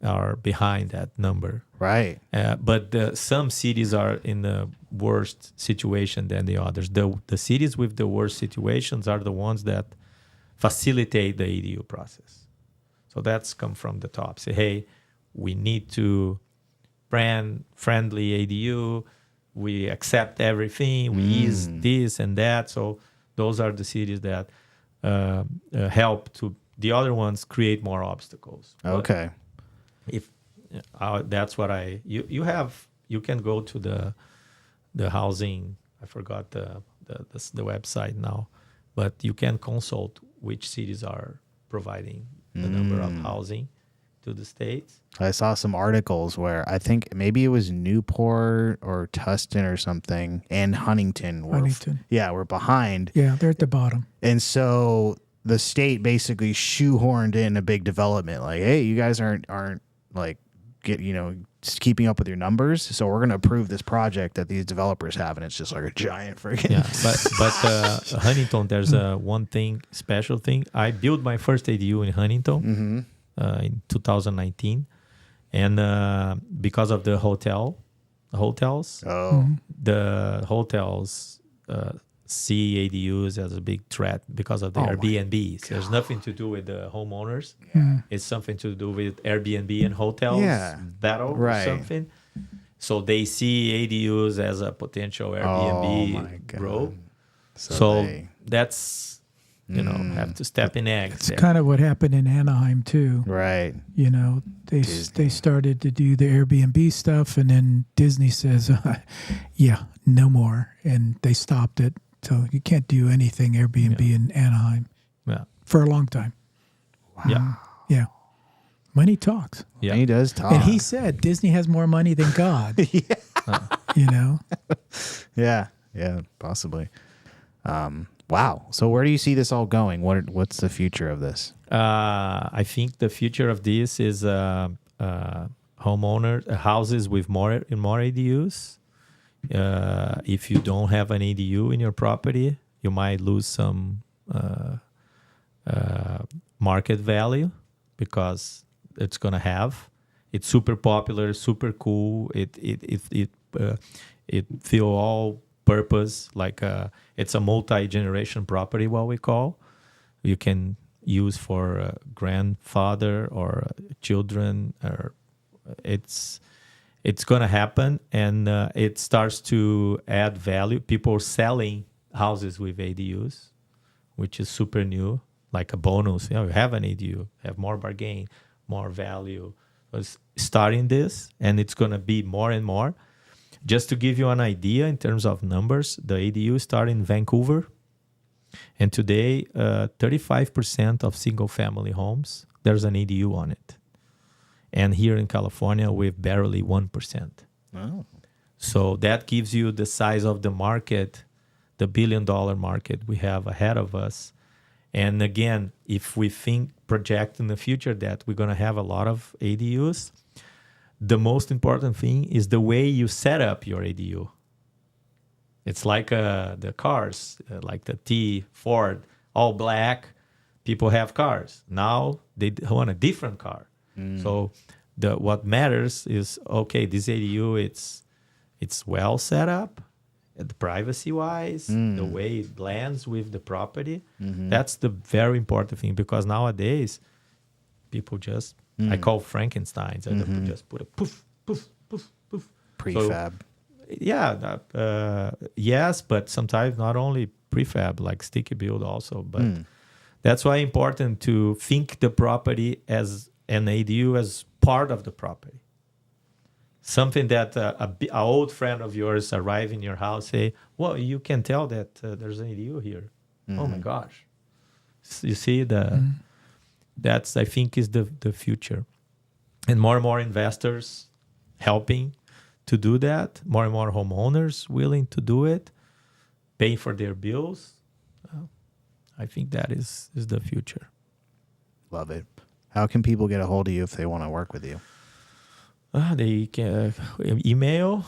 are behind that number. Right. But some cities are in the worst situation than the others. The cities with the worst situations are the ones that facilitate the ADU process. So that's come from the top. Say, hey, we need to friendly ADU. We accept everything. We ease this and that. So those are the cities that help to. The other ones create more obstacles. Okay. But if that's what you can go to the housing. I forgot the website now, but you can consult which cities are providing the number of housing to the states. I saw some articles where I think maybe it was Newport or Tustin or something and Huntington. We're behind. Yeah, they're at the bottom. And so the state basically shoehorned in a big development like, hey, you guys aren't like just keeping up with your numbers. So we're going to approve this project that these developers have. And it's just like a giant freaking. Yeah. But Huntington, there's one special thing. I built my first ADU in Huntington in 2019. And because of the hotels, the hotels see ADUs as a big threat because of the Airbnbs. There's nothing to do with the homeowners. Yeah. It's something to do with Airbnb and hotels battle or something. So they see ADUs as a potential Airbnb growth. So that's... have to step in eggs. It's kind of what happened in Anaheim too. Right. They started to do the Airbnb stuff, and then Disney says, no more, and they stopped it. So you can't do anything Airbnb in Anaheim for a long time. Wow. Yeah. Yeah. Money talks. Yeah. He does talk. And he said Disney has more money than God. Yeah. Yeah, possibly. Wow. So where do you see this all going? What's the future of this? I think the future of this is houses with more ADUs. If you don't have an ADU in your property, you might lose some market value because it's gonna have. It's super popular, super cool. It feel all purpose, like it's a multi-generation property, what we call. You can use for grandfather or children, or it's gonna happen, and it starts to add value. People are selling houses with ADUs, which is super new, like a bonus. You have an ADU, have more bargain, more value. So it's starting this, and it's gonna be more and more. Just to give you an idea in terms of numbers, the ADU started in Vancouver. And today, 35% of single-family homes, there's an ADU on it. And here in California, we've barely 1%. Oh. So that gives you the size of the market, the billion-dollar market we have ahead of us. And again, if we project in the future that we're going to have a lot of ADUs, the most important thing is the way you set up your ADU. It's like the cars, like the T Ford, all black. People have cars. Now they want a different car. So what matters is, okay, this ADU, it's well set up, the privacy-wise, the way it blends with the property. That's the very important thing, because nowadays people just, I call Frankensteins, and just put a poof, poof, poof, poof. Prefab. Yes, but sometimes not only prefab, like sticky build also. But that's why important to think the property as an ADU as part of the property. Something that an old friend of yours arrive in your house, say, well, you can tell that there's an ADU here. Oh my gosh. You see, that's, I think, is the future. And more investors helping to do that, more and more homeowners willing to do it, pay for their bills. I think that is the future. Love it. How can people get a hold of you if they want to work with you? They can email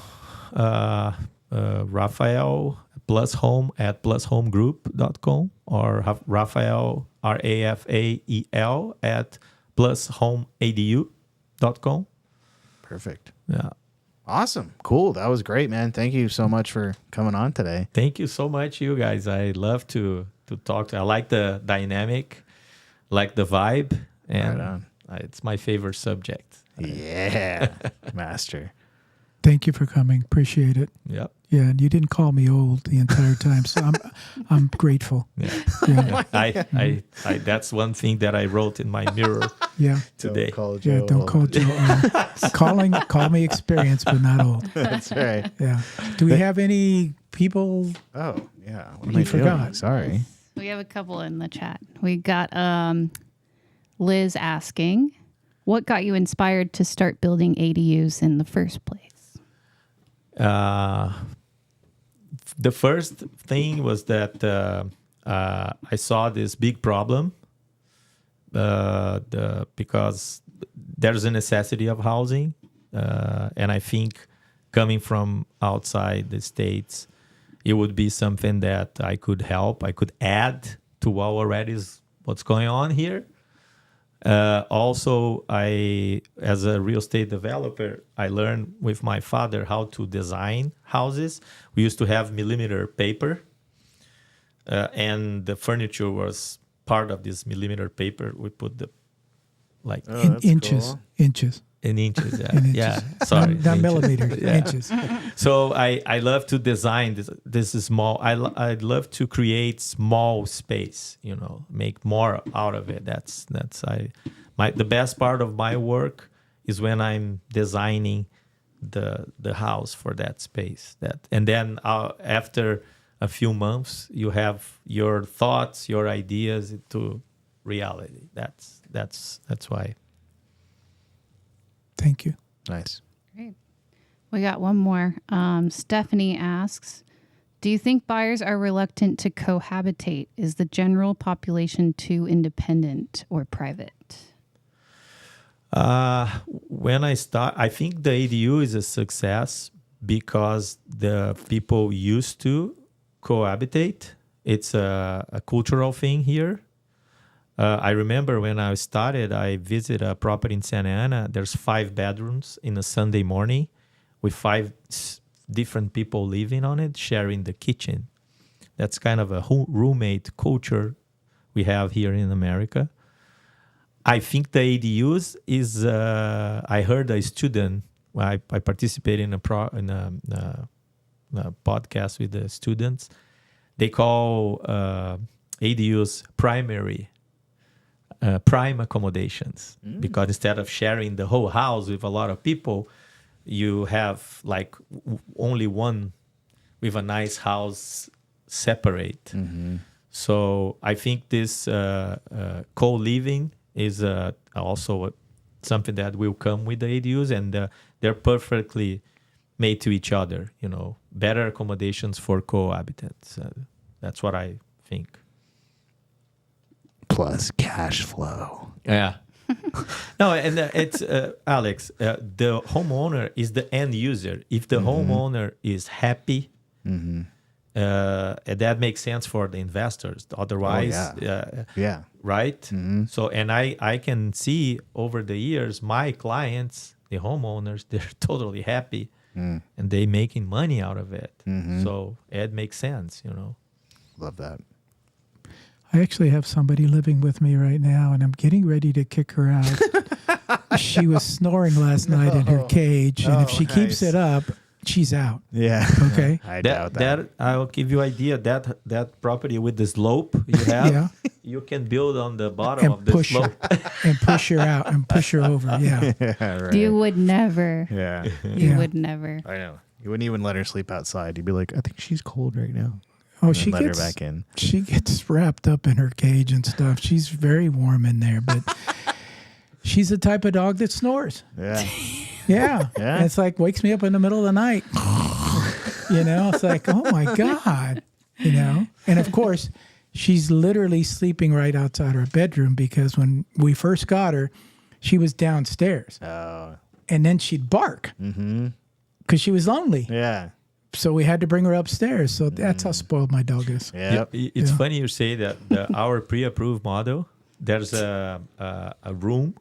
Rafael @plushomegroup.com or Rafael RAFAEL @plushomeadu.com. Perfect. Yeah. Awesome. Cool. That was great, man. Thank you so much for coming on today. Thank you so much, you guys. I love to talk to. I like the dynamic, like the vibe, and Right on. It's my favorite subject. Yeah. Master. Thank you for coming. Appreciate it. Yep. Yeah, and you didn't call me old the entire time, so I'm grateful. Yeah. Yeah, I that's one thing that I wrote in my mirror yeah, today. Don't call yeah. Joe Don't old. call Joe old. Call me experienced, but not old. That's right. Yeah. Do we have any people? Oh, yeah. What am You I doing? forgot. Sorry. We have a couple in the chat. We got Liz asking, what got you inspired to start building ADUs in the first place? The first thing was that I saw this big problem because there's a necessity of housing. And I think coming from outside the States, it would be something that I could help. I could add to what already is what's going on here. Also, as a real estate developer, I learned with my father how to design houses. We used to have millimeter paper, and the furniture was part of this millimeter paper. We put the Inches. in inches. Yeah, In inches. yeah. Sorry, Not inches. millimeters, Yeah. inches. So I love to design this is small. I'd love to create small space. Make more out of it. That's the best part of my work is when I'm designing the house for that space. And then after a few months, you have your thoughts, your ideas into reality. That's why. Thank you. Nice. Great. We got one more. Stephanie asks, do you think buyers are reluctant to cohabitate? Is the general population too independent or private? When I think the ADU is a success because the people used to cohabitate. It's a cultural thing here. I remember when I started, I visited a property in Santa Ana. There's 5 bedrooms in a Sunday morning with 5 different people living on it, sharing the kitchen. That's kind of a roommate culture we have here in America. I think the ADUs is, I heard a student, I participated in a podcast with the students. They call ADUs prime accommodations, because instead of sharing the whole house with a lot of people, you have like only one with a nice house separate. So I think this co-living is also something that will come with the ADUs, and they're perfectly made to each other. Better accommodations for cohabitants. That's what I think. Plus cash flow. Yeah. No, and it's Alex. The homeowner is the end user. If the homeowner is happy, And that makes sense for the investors. Otherwise, Yeah. right? So, and I can see over the years, my clients, the homeowners, they're totally happy and they making money out of it. So it makes sense, you know. Love that. I actually have somebody living with me right now, and I'm getting ready to kick her out. She was snoring last night in her cage, and if she keeps it up, she's out. Yeah. Okay. I doubt that. I'll give you idea that property with the slope you have, Yeah. you can build on the bottom And of the push slope. her, and push her out, and push her over. Yeah. Yeah, right. You would never. Yeah. You Yeah. would never. I know. You wouldn't even let her sleep outside. You'd be like, I think she's cold right now. Oh, And she let gets her back in. She gets wrapped up in her cage and stuff. She's very warm in there, but she's the type of dog that snores. Yeah. Yeah. Yeah. And it's like wakes me up in the middle of the night. It's like, oh my God. And of course, she's literally sleeping right outside her bedroom because when we first got her, she was downstairs. Oh. And then she'd bark because she was lonely. Yeah. So we had to bring her upstairs. So that's how spoiled my dog is. Yep. It's funny you say that our pre-approved model, there's a room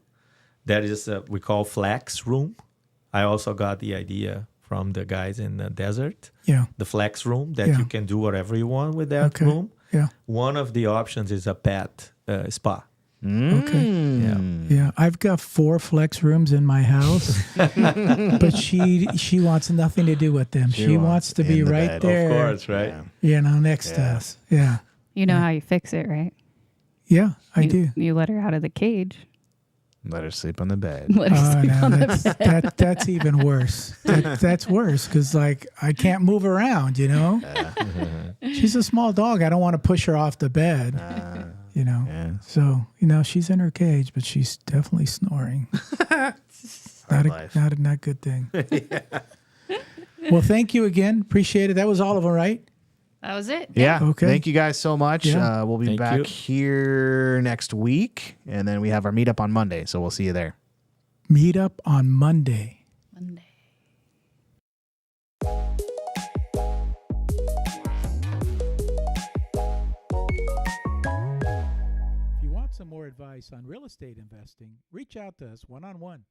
that is we call flex room. I also got the idea from the guys in the desert. Yeah. The flex room that Yeah. you can do whatever you want with that Okay. room. Yeah. One of the options is a pet spa. Okay. Yeah. Yeah, I've got 4 flex rooms in my house, but she wants nothing to do with them. She wants to be in the right bed. there, Of course, right? next to us. Yeah, You know how you fix it, right? yeah, I do. You let her out of the cage. Let her sleep on the bed. Let her Oh sleep no, on the bed. that's even worse. That's worse because like I can't move around. She's a small dog. I don't want to push her off the bed. Yeah. So she's in her cage, but she's definitely snoring. Not a good thing. Well, thank you again. Appreciate it. That was all of them, right? That was it. Yeah. Okay. Thank you guys so much. Yeah. We'll be Thank back you. here next week. And then we have our meetup on Monday. So we'll see you there. Meet up on Monday. Monday. If you want some more advice on real estate investing, reach out to us one-on-one.